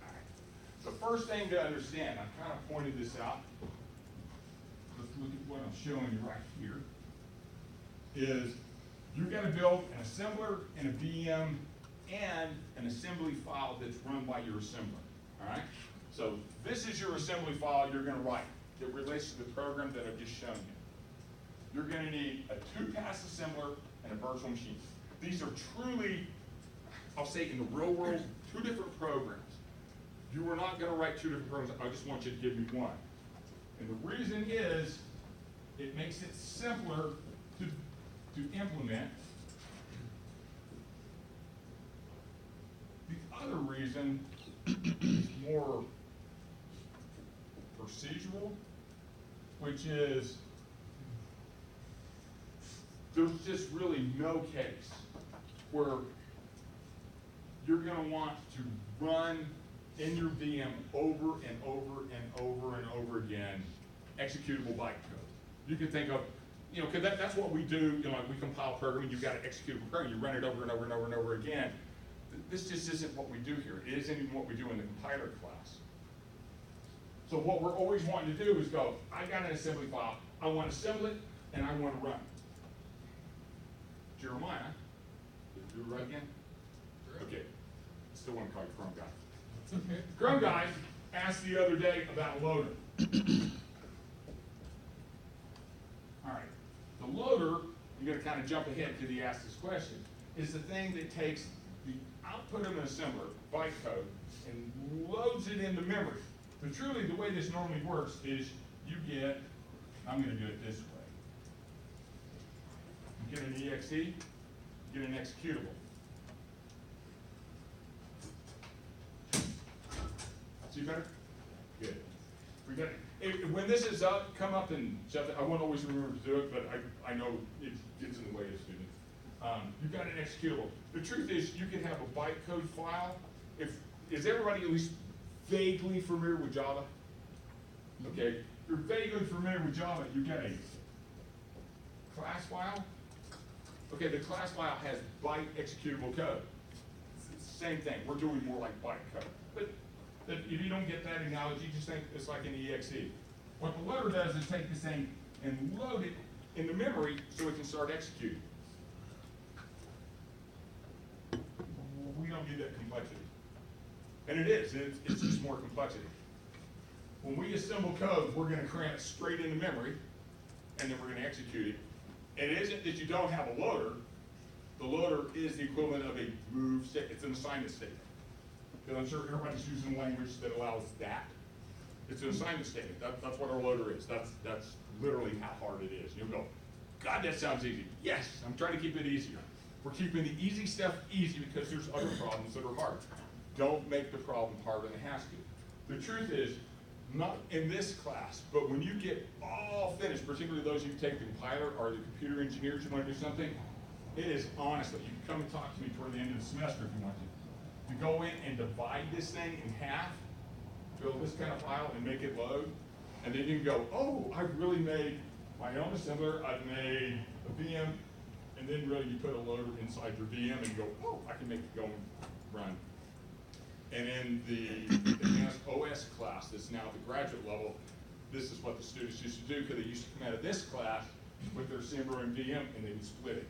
S1: All right. The first thing to understand, I kind of pointed this out. Let's look at what I'm showing you right here. Is you've got to build an assembler and a VM and an assembly file that's run by your assembler, all right? So this is your assembly file you're going to write that relates to the program that I've just shown you. You're going to need a 2-pass assembler and a virtual machine. These are truly, I'll say in the real world, 2 different programs. You are not going to write 2 different programs. I just want you to give me one. And the reason is it makes it simpler to implement. The other reason is more procedural, which is there's just really no case where you're going to want to run in your VM over and over and over and over again executable bytecode. You can think of, you know, because that's what we do, you know, like we compile programming, you've got an executable program, you run it over and over and over and over again. This just isn't what we do here. It isn't even what we do in the compiler class. So what we're always wanting to do is go, I got an assembly file, I want to assemble it, and I want to run it. Jeremiah, did you do it right again? Okay, still want to call you Chrome Guy.
S4: Okay.
S1: Chrome Guy asked the other day about a loader. All right, the loader, you're going to kind of jump ahead because he asked this question, is the thing that takes the output of an assembler, bytecode, and loads it into memory. But truly, the way this normally works is you get, I'm going to do it this way. You get an exe, you get an executable. See better? Good. We got it. When this is up, come up and something. I won't always remember to do it, but I know it gets in the way of students. You've got an executable. The truth is, you can have a bytecode file. Is everybody at least vaguely familiar with Java? Okay, if you're vaguely familiar with Java, you get a class file. Okay, the class file has byte executable code. It's the same thing. We're doing more like bytecode. But if you don't get that analogy, just think it's like an exe. What the loader does is take this thing and load it into memory so it can start executing. We don't need that complexity. And it is, it's just more complexity. When we assemble code, we're going to cram it straight into memory, and then we're going to execute it. And it isn't that you don't have a loader. The loader is the equivalent of a move state. It's an assignment statement. Because I'm sure everybody's using language that allows that. It's an assignment statement. That's what our loader is. That's literally how hard it is. You'll go, God, that sounds easy. Yes, I'm trying to keep it easier. We're keeping the easy stuff easy because there's other problems that are hard. Don't make the problem harder than it has to. The truth is, not in this class, but when you get all finished, particularly those who take the compiler or the computer engineers who want to do something, it is honestly, you can come and talk to me toward the end of the semester if you want to. To go in and divide this thing in half, build this kind of file and make it load, and then you can go, oh, I've really made my own assembler, I've made a VM, and then really you put a loader inside your VM and go, oh, I can make it go and run. And in the advanced OS class that's now at the graduate level, this is what the students used to do because they used to come out of this class with their assembler and VM and they would split it.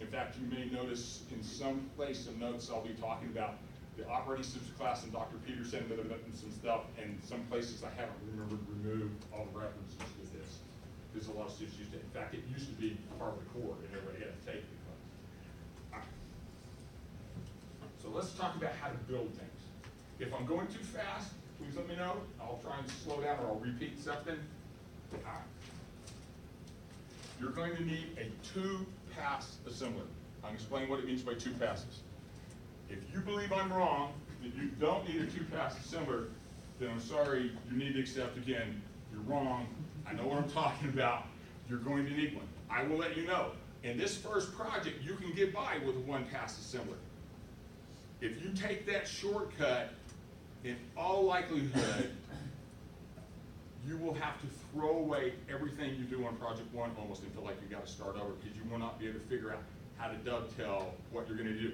S1: In fact, you may notice in some place, some notes I'll be talking about the operating systems class and Dr. Peterson and some stuff, and some places I haven't remembered to remove all the references with this. Because a lot of students used to, in fact, it used to be part of the core and everybody had to take the class. All right. So let's talk about how to build things. If I'm going too fast, please let me know. I'll try and slow down or I'll repeat something. All right. You're going to need a 2-pass assembler. I'll explain what it means by 2 passes. If you believe I'm wrong, that you don't need a two-pass assembler, then I'm sorry, you need to accept again, you're wrong. I know what I'm talking about. You're going to need one. I will let you know. In this first project, you can get by with a one-pass assembler. If you take that shortcut, in all likelihood, you will have to throw away everything you do on project one almost and feel like you gotta start over because you will not be able to figure out how to dovetail what you're gonna do.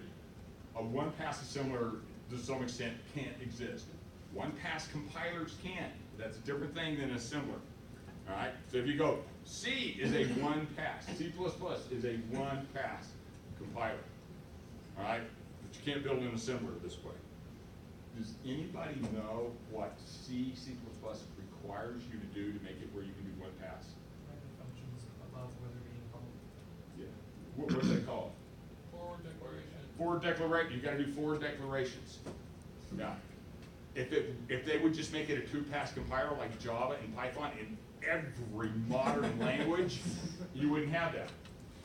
S1: A one-pass assembler, to some extent, can't exist. One-pass compilers can. That's a different thing than an assembler. All right, so if you go, C is a one-pass, C++ is a one-pass compiler. All right, but you can't build an assembler this way. Does anybody know what C++ requires you to do to make it where you can do one pass?
S2: Private functions above where they're being called.
S1: Yeah. What's that called?
S4: Forward declaration.
S1: Forward declaration. You got to do forward declarations. Yeah. If they would just make it a two-pass compiler like Java and Python in every modern language, you wouldn't have that.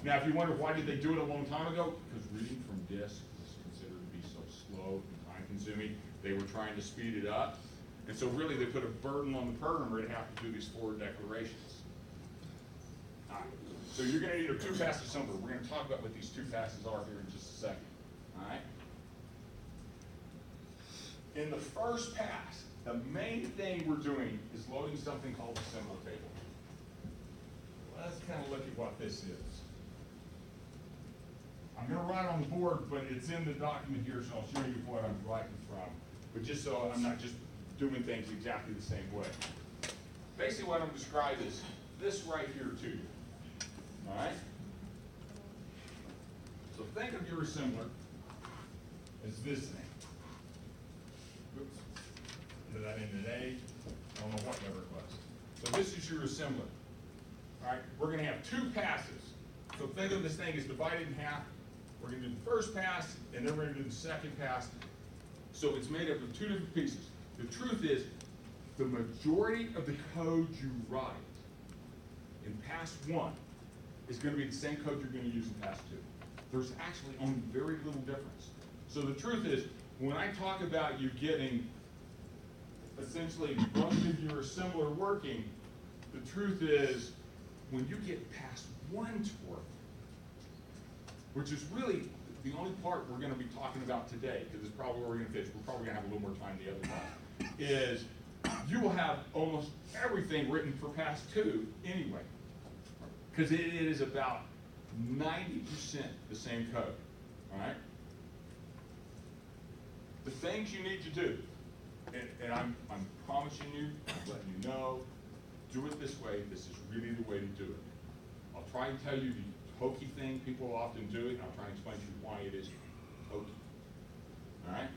S1: Now, if you wonder why did they do it a long time ago, because reading from disk was considered to be so slow and time-consuming, they were trying to speed it up. And so really they put a burden on the programmer to have to do these forward declarations. All right. So you're going to need a two-pass assembler. We're going to talk about what these two passes are here in just a second. All right. In the first pass, the main thing we're doing is loading something called a symbol table. Let's kind of look at what this is. I'm going to write on the board, but it's in the document here, so I'll show you what I'm writing from. But just so I'm not just doing things exactly the same way. Basically what I'm describing is this right here to you. All right? So think of your assembler as this thing. Oops. Did that end in A? I don't know what number it was. So this is your assembler. All right? We're going to have two passes. So think of this thing as divided in half. We're going to do the first pass, and then we're going to do the second pass. So it's made up of two different pieces. The truth is, the majority of the code you write in pass one is going to be the same code you're going to use in pass two. There's actually only very little difference. So the truth is, when I talk about you getting essentially most of your assembler working, the truth is, when you get pass one to work, which is really the only part we're going to be talking about today, because it's probably where we're going to finish. We're probably going to have a little more time the other time, is you will have almost everything written for pass two anyway, because it is about 90% the same code, all right? The things you need to do, and I'm promising you, I'm letting you know, do it this way. This is really the way to do it. I'll try and tell you the hokey thing people often do it, and I'll try and explain to you why it is hokey. All right?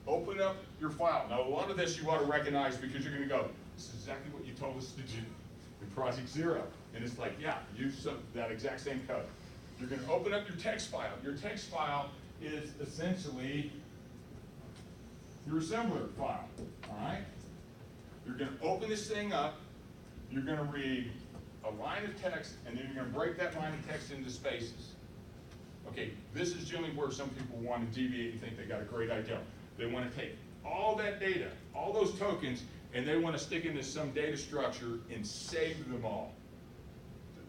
S1: Open up your file. Now, a lot of this you ought to recognize because you're going to go, this is exactly what you told us to do in Project Zero. And it's like, yeah, use that exact same code. You're going to open up your text file. Your text file is essentially your assembler file. All right? You're going to open this thing up. You're going to read a line of text, and then you're going to break that line of text into spaces. Okay, this is generally where some people want to deviate and think they got a great idea. They want to take all that data, all those tokens, and they want to stick into some data structure and save them all.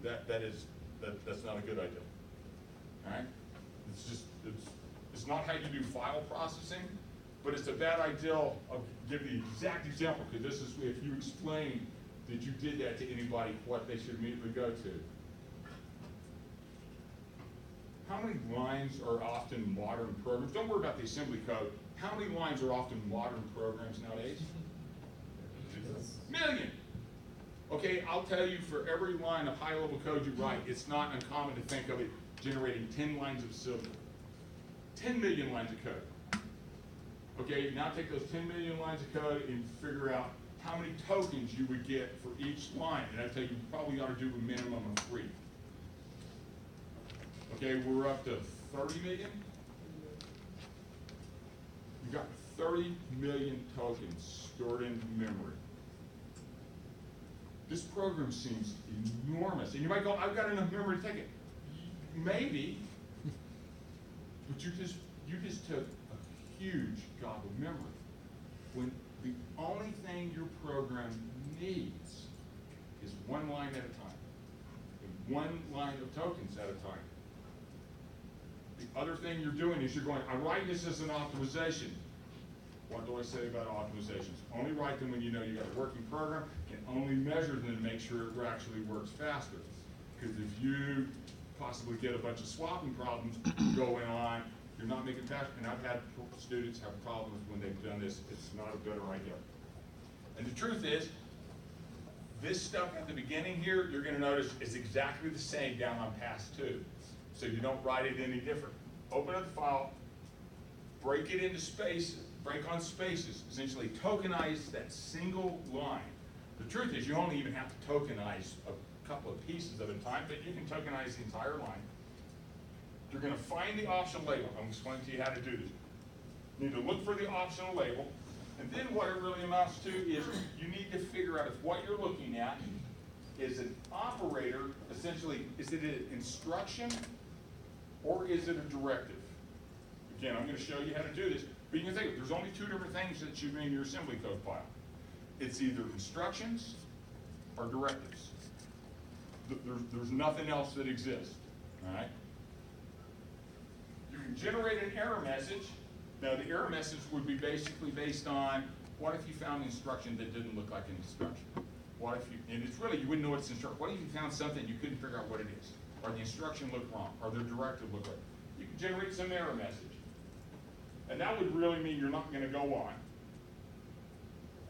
S1: That's not a good idea. All right? It's not how you do file processing, but it's a bad idea. I'll give the exact example, because this is if you explain that you did that to anybody, what they should immediately go to. How many lines are often modern programs? Don't worry about the assembly code. How many lines are often modern programs nowadays? Million. Okay, I'll tell you, for every line of high-level code you write, it's not uncommon to think of it generating 10 lines of assembly. 10 million lines of code. Okay, now take those 10 million lines of code and figure out how many tokens you would get for each line. And I tell you, you probably ought to do a minimum of 3. Okay, we're up to 30 million. You got 30 million tokens stored in memory. This program seems enormous. And you might go, I've got enough memory to take it. Maybe, but you just you just took a huge gob of memory. When the only thing your program needs is one line at a time, and one line of tokens at a time. The other thing you're doing is you're going, I write this as an optimization. What do I say about optimizations? Only write them when you know you got a working program, and only measure them to make sure it actually works faster. Because if you possibly get a bunch of swapping problems going on, you're not making faster. And I've had students have problems when they've done this. It's not a better idea. And the truth is, this stuff at the beginning here, you're gonna notice is exactly the same down on pass 2. So you don't write it any different. Open up the file, break it into spaces, break on spaces, essentially tokenize that single line. The truth is you only even have to tokenize a couple of pieces at a time, but you can tokenize the entire line. You're gonna find the optional label. I'm explaining to you how to do this. You need to look for the optional label, and then what it really amounts to is you need to figure out if what you're looking at is an operator, essentially, is it an instruction or is it a directive? Again, I'm gonna show you how to do this, but you can think of it, there's only two different things that you do in your assembly code file. It's either instructions or directives. There's nothing else that exists, all right? You can generate an error message. Now, the error message would be basically based on, what if you found an instruction that didn't look like an instruction? What if you, and it's really, you wouldn't know it's an instruction. What if you found something you couldn't figure out what it is? Or the instruction looked wrong, or the directive looked right? You can generate some error message. And that would really mean you're not gonna go on.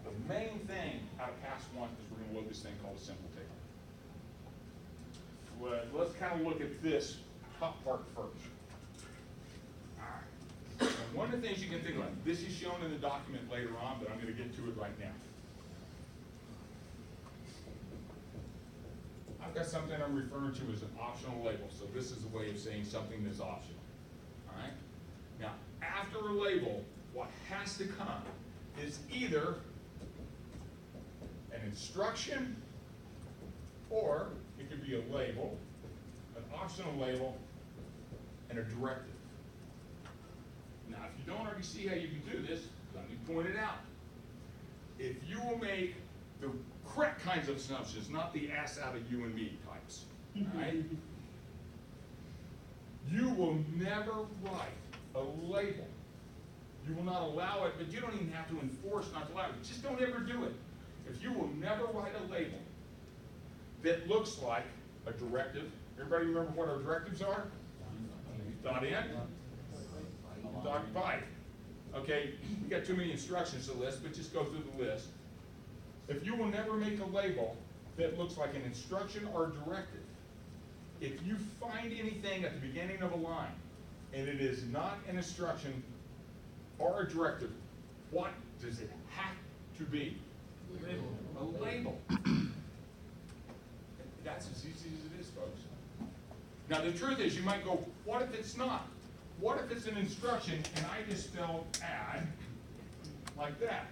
S1: The main thing out of pass 1 is we're gonna load this thing called a simple table. Well, let's kind of look at this top part first. And one of the things you can think about, this is shown in the document later on, but I'm going to get to it right now. I've got something I'm referring to as an optional label, so this is a way of saying something that's optional. All right? Now, after a label, what has to come is either an instruction, or it could be a label, an optional label, and a directive. Now, if you don't already see how you can do this, let me point it out. If you will make the correct kinds of assumptions, not the ass out of you and me types, all right? You will never write a label. You will not allow it, but you don't even have to enforce not to allow it. Just don't ever do it. If you will never write a label that looks like a directive, everybody remember what our directives are? Dot in. Dot byte. Okay, we got too many instructions to list, but just go through the list. If you will never make a label that looks like an instruction or directive, if you find anything at the beginning of a line and it is not an instruction or a directive, what does it have to be? A label. That's as easy as it is, folks. Now the truth is, you might go, what if it's not? What if it's an instruction and I just spell add like that?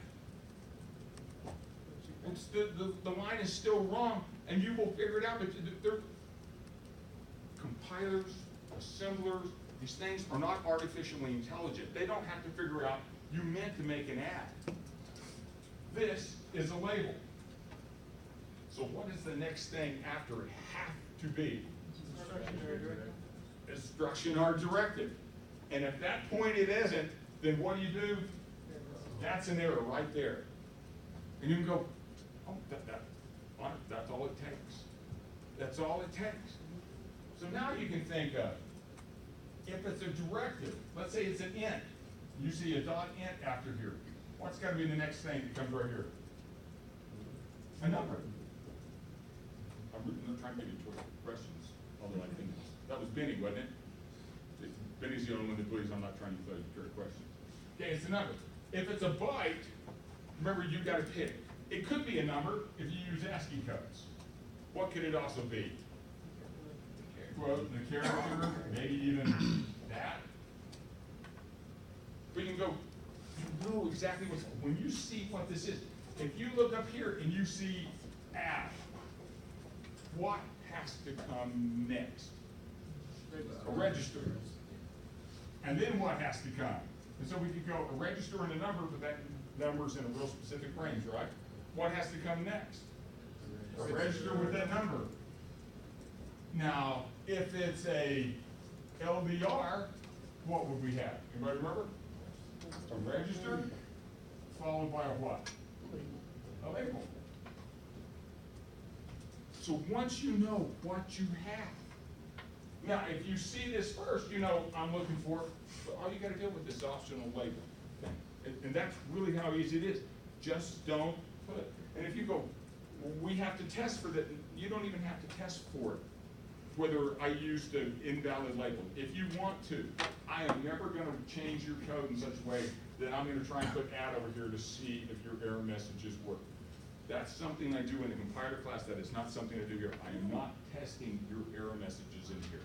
S1: It's the line is still wrong, and you will figure it out, but they're compilers, assemblers, these things are not artificially intelligent. They don't have to figure out you meant to make an add. This is a label. So what is the next thing after it have to be? Instruction or directive. And if that point it isn't, then what do? That's an error right there. And you can go, oh, that's all it takes. That's all it takes. So now you can think of, if it's a directive, let's say it's an int. You see a dot int after here. What's got to be the next thing that comes right here? A number. I'm not trying to give you questions, although I think that was Benny, wasn't it? Benny's the only one that believes I'm not trying to throw you trick questions. Okay, it's a number. If it's a byte, remember you've got to pick. It could be a number if you use ASCII codes. What could it also be? Quote, the character, maybe even that. But you can go, you know exactly what's, when you see what this is, if you look up here and you see add, what has to come next? A register. And then what has to come? And so we could go a register and a number, but that number's in a real specific range, right? What has to come next? A register with that number. Now, if it's a LDR, what would we have? Anybody remember? A register followed by a what? A label. So once you know what you have, now if you see this first, you know I'm looking for, all you gotta deal with this optional label. And that's really how easy it is. Just don't put it. And if you go, well, we have to test for that, you don't even have to test for it, whether I used an invalid label. If you want to, I am never gonna change your code in such a way that I'm gonna try and put add over here to see if your error messages work. That's something I do in the compiler class. That is not something I do here. I am not testing your error messages in here.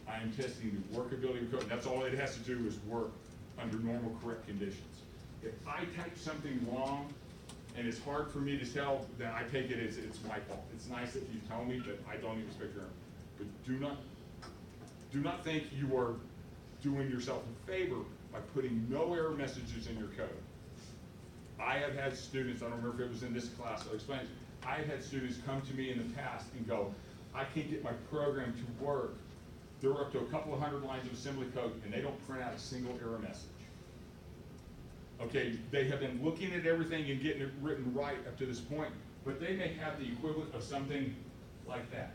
S1: I am testing the workability of code. That's all it has to do is work under normal correct conditions. If I type something wrong and it's hard for me to tell, then I take it as it's my fault. It's nice if you tell me, but I don't even expect your error. But do not think you are doing yourself a favor by putting no error messages in your code. I have had students, I don't remember if it was in this class, I'll explain it. I have had students come to me in the past and go, I can't get my program to work. They're up to a couple of hundred lines of assembly code and they don't print out a single error message. Okay, they have been looking at everything and getting it written right up to this point, but they may have the equivalent of something like that.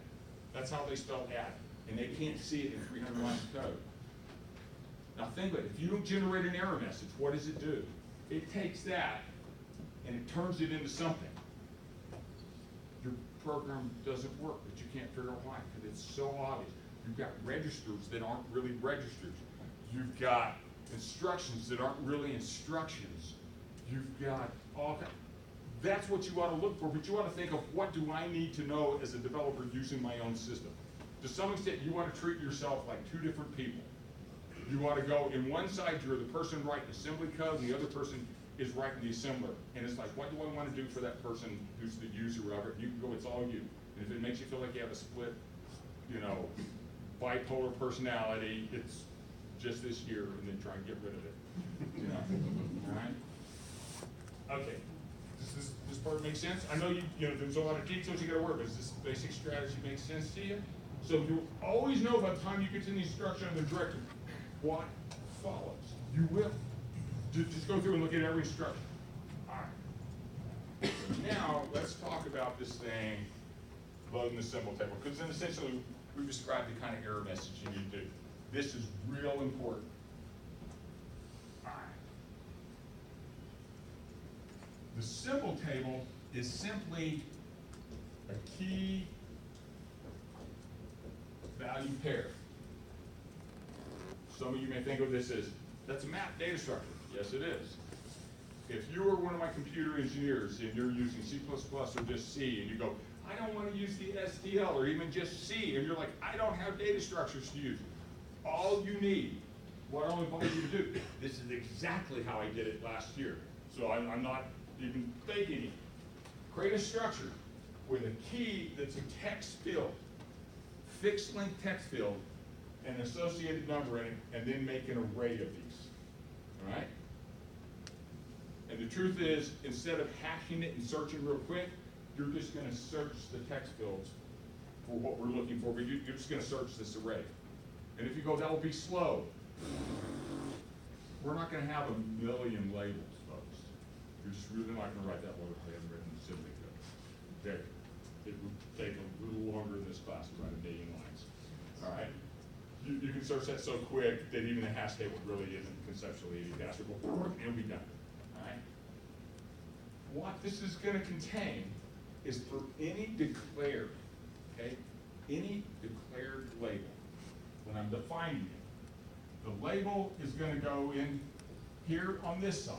S1: That's how they spell add, and they can't see it in 300 lines of code. Now think about it, if you don't generate an error message, what does it do? It takes that and it turns it into something. Your program doesn't work, but you can't figure out why, because it's so obvious. You've got registers that aren't really registers. You've got instructions that aren't really instructions. You've got all kinds. That's what you ought to look for, but you ought to think of what do I need to know as a developer using my own system. To some extent, you want to treat yourself like two different people. You ought to go, in one side, you're the person writing assembly code, and the other person is writing the assembler. And it's like, what do I want to do for that person who's the user of it? You can go, it's all you. And if it makes you feel like you have a split, bipolar personality, it's just this year, and then try and get rid of it. All right? Okay. Does this part make sense? I know there's a lot of details you got to work with. Does this basic strategy make sense to you? So you always know by the time you get to the instruction of the directive what follows. You will. Just go through and look at every instruction. All right. Now let's talk about this thing, loading the symbol table, because then essentially we've described the kind of error message you need to do. This is real important. All right. The symbol table is simply a key value pair. Some of you may think of this as, that's a map data structure. Yes, it is. If you are one of my computer engineers and you're using C++ or just C, and you go, I don't want to use the STL or even just C, and you're like, I don't have data structures to use. All you need, what I'll invite you to do, this is exactly how I did it last year. So I'm not even faking it. Create a structure with a key that's a text field, fixed length text field, and an associated number in it, and then make an array of these. All right? And the truth is, instead of hashing it and searching real quick, you're just going to search the text fields for what we're looking for, but you're just going to search this array. And if you go, that will be slow. We're not going to have a million labels, folks. You're just really not going to write that word if you haven't written assembly code. Okay. It would take a little longer in this class to write a million lines. All right? You can search that so quick that even the hash table really isn't conceptually any faster. But it'll be done. All right? What this is going to contain is for any declared, okay, any declared label, when I'm defining it, the label is going to go in here on this side,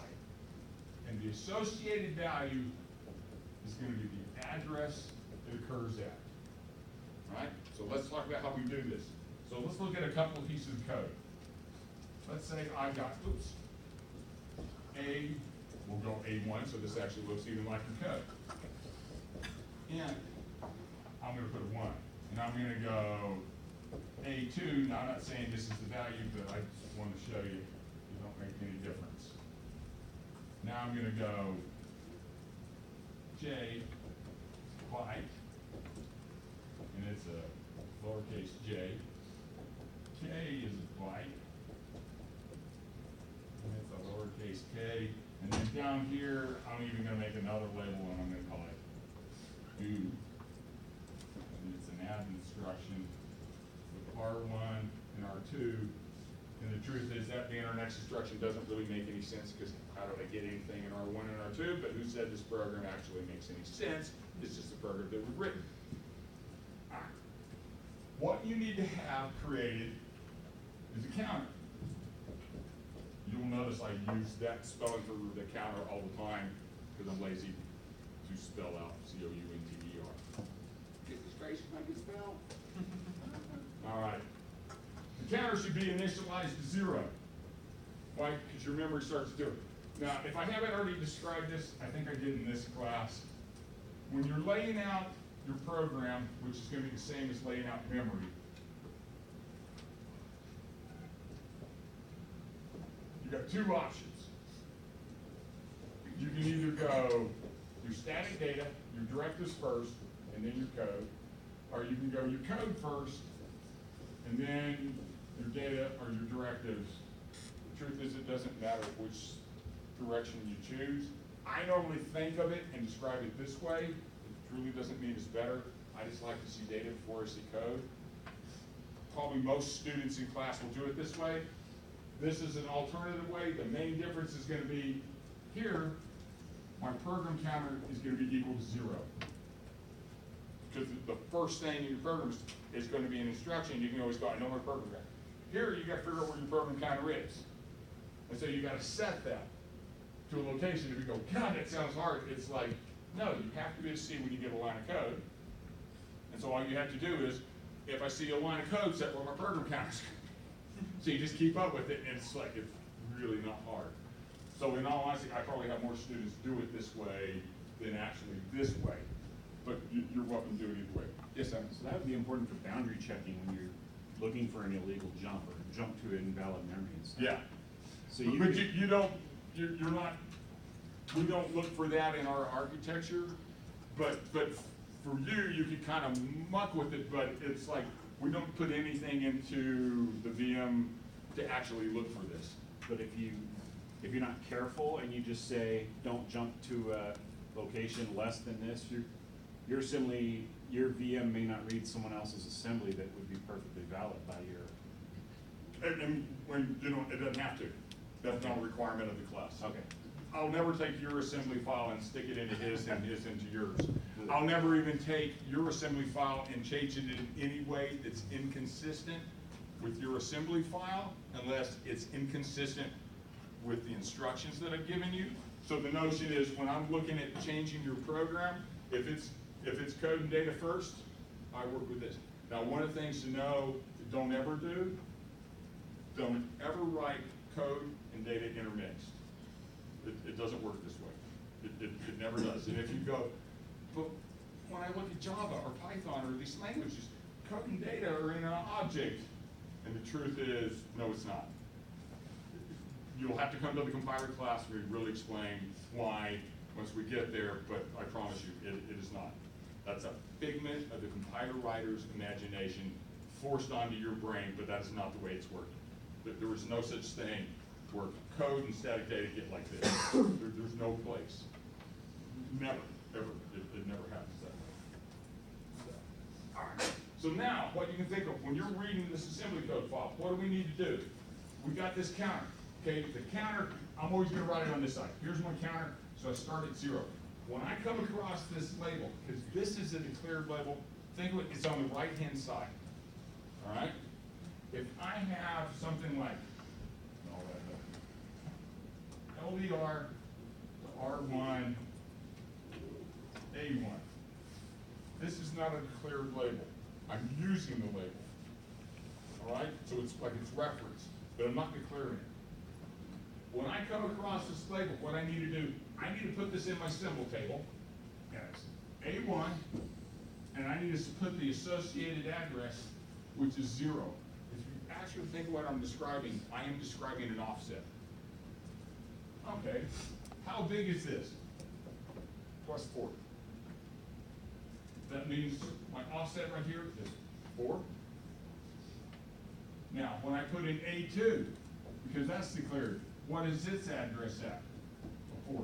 S1: and the associated value is going to be the address it occurs at. All right? So let's talk about how we do this. So let's look at a couple of pieces of code. Let's say I've got, we'll go A1, so this actually looks even like the code. And I'm going to put a 1, and I'm going to go A2, now I'm not saying this is the value, but I just want to show you, it don't make any difference. Now I'm gonna go J byte, and it's a lowercase j. K is a byte, and it's a lowercase k. And then down here, I'm even gonna make another label, and I'm gonna call it do. And it's an add instruction with R1 and R2. And the truth is that being our next instruction doesn't really make any sense, because how do I get anything in R1 and R2? But who said this program actually makes any sense? It's just a program that we've written. All right. What you need to have created is a counter. You'll notice I use that spelling for the counter all the time, because I'm lazy to spell out C-O-U-N-T-E-R. Goodness gracious, I can spell. All right. The counter should be initialized to 0. Why? Because your memory starts to do it. Now, if I haven't already described this, I think I did in this class. When you're laying out your program, which is going to be the same as laying out memory, you got two options. You can either go your static data, your directives first, and then your code, or you can go your code first, and then your data or your directives. The truth is, it doesn't matter which direction you choose. I normally think of it and describe it this way. It truly doesn't mean it's better. I just like to see data before I see code. Probably most students in class will do it this way. This is an alternative way. The main difference is going to be here, my program counter is going to be equal to 0. Because the first thing in your program is going to be an instruction. You can always go, I know my program counter. Here, you got to figure out where your program counter is. And so you got to set that to a location. If you go, God, that sounds hard, it's like, no, you have to be able to see when you get a line of code. And so all you have to do is, if I see a line of code, set where my program counter is. So you just keep up with it, and it's like, it's really not hard. So in all honesty, I probably have more students do it this way than actually this way. But you're welcome to do it either way. Yes, Evan?
S5: So that would be important for boundary checking when you're looking for an illegal jump or jump to an invalid memory and stuff.
S1: Yeah.
S5: So
S1: But you don't, you're not, we don't look for that in our architecture, but for you, you can kind of muck with it, but it's like, we don't put anything into the VM to actually look for this.
S5: But if you're not careful and you just say, don't jump to a location less than this, your assembly, your VM may not read someone else's assembly that would be perfectly valid by your.
S1: And when, you know, it doesn't have to. That's not a requirement of the class.
S5: Okay.
S1: I'll never take your assembly file and stick it into his and his into yours. I'll never even take your assembly file and change it in any way that's inconsistent with your assembly file unless it's inconsistent with the instructions that I've given you. So the notion is when I'm looking at changing your program, if it's code and data first, I work with this. Now, one of the things to know, don't ever do, don't ever write code and data intermixed. It doesn't work this way. It never does. And if you go, but when I look at Java or Python or these languages, code and data are in an object. And the truth is, no, it's not. You'll have to come to the compiler class where we really explain why once we get there, but I promise you, it is not. That's a figment of the compiler writer's imagination forced onto your brain, but that is not the way it's working. There is no such thing where code and static data get like this. There's no place. Never, ever. It never happens that way. So, all right. So now, what you can think of, when you're reading this assembly code file, what do we need to do? We got this counter. Okay, the counter, I'm always going to write it on this side. Here's my counter, so I start at 0. When I come across this label, because this is a declared label, think of it, it's on the right-hand side. All right? If I have something like, LDR to R1, A1. This is not a declared label. I'm using the label. All right? So it's like it's referenced, but I'm not declaring it. When I come across this label, what I need to do, I need to put this in my symbol table as A1, and I need to put the associated address which is 0. If you actually think what I'm describing, I am describing an offset. Okay, how big is this? Plus 4. That means my offset right here is 4. Now, when I put in A2, because that's declared, what is its address at? 4.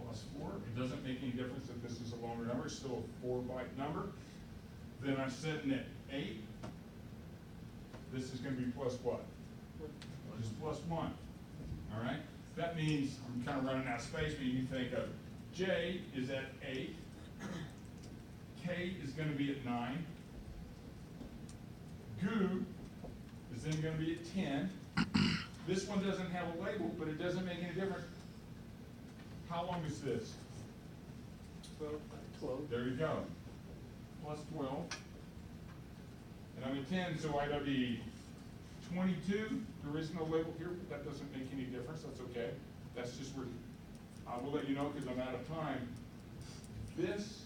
S1: Plus 4, it doesn't make any difference if this is a longer number, it's still a 4-byte number. Then I'm setting it 8. This is gonna be plus what? Just plus 1, all right? That means, I'm kind of running out of space, but you can think of J is at 8, K is gonna be at 9, Goo is then gonna be at 10. This one doesn't have a label, but it doesn't make any difference. How long is this?
S2: 12.
S1: There you go. Plus 12. And I'm at 10, so I'd be 22. There is no label here, but that doesn't make any difference. That's okay. That's just where, I will let you know because I'm out of time. This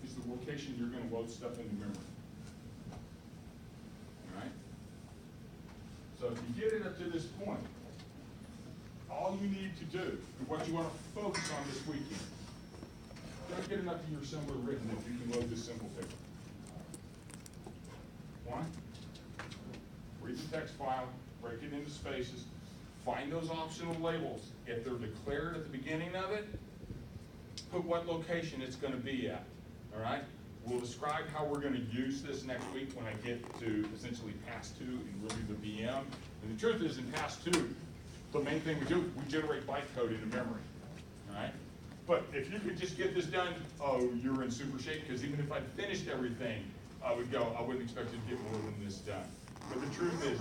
S1: is the location you're going to load stuff into memory. All right? So if you get it up to this point, all you need to do, and what you want to focus on this weekend, don't get enough of your assembler written if you can load this simple figure. 1, read the text file, break it into spaces, find those optional labels. If they're declared at the beginning of it, put what location it's going to be at, all right? We'll describe how we're going to use this next week when I get to essentially pass 2 and really the VM. And the truth is, in pass 2, the main thing we do, we generate byte code into memory, all right? But if you could just get this done, oh, you're in super shape, because even if I finished everything, I wouldn't expect you to get more than this done. But the truth is,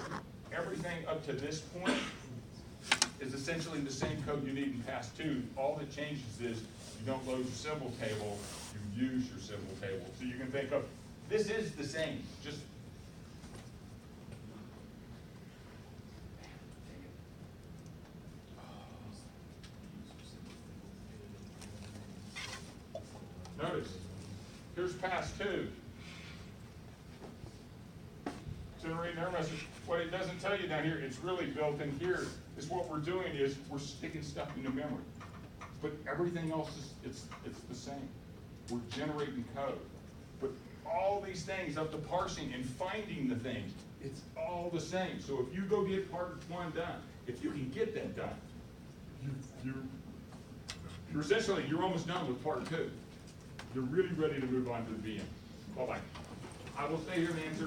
S1: everything up to this point is essentially the same code you need in pass 2. All that changes is you don't load your symbol table, you use your symbol table. So you can think of, this is the same, just notice, here's pass 2. Generating error message. What it doesn't tell you down here, it's really built in here, is what we're doing is we're sticking stuff into memory. But everything else is, it's the same. We're generating code. But all these things up to parsing and finding the things, it's all the same. So if you go get part 1 done, if you can get that done, you're essentially, you're almost done with part 2. You're really ready to move on to the VM. Bye-bye. I will stay here and answer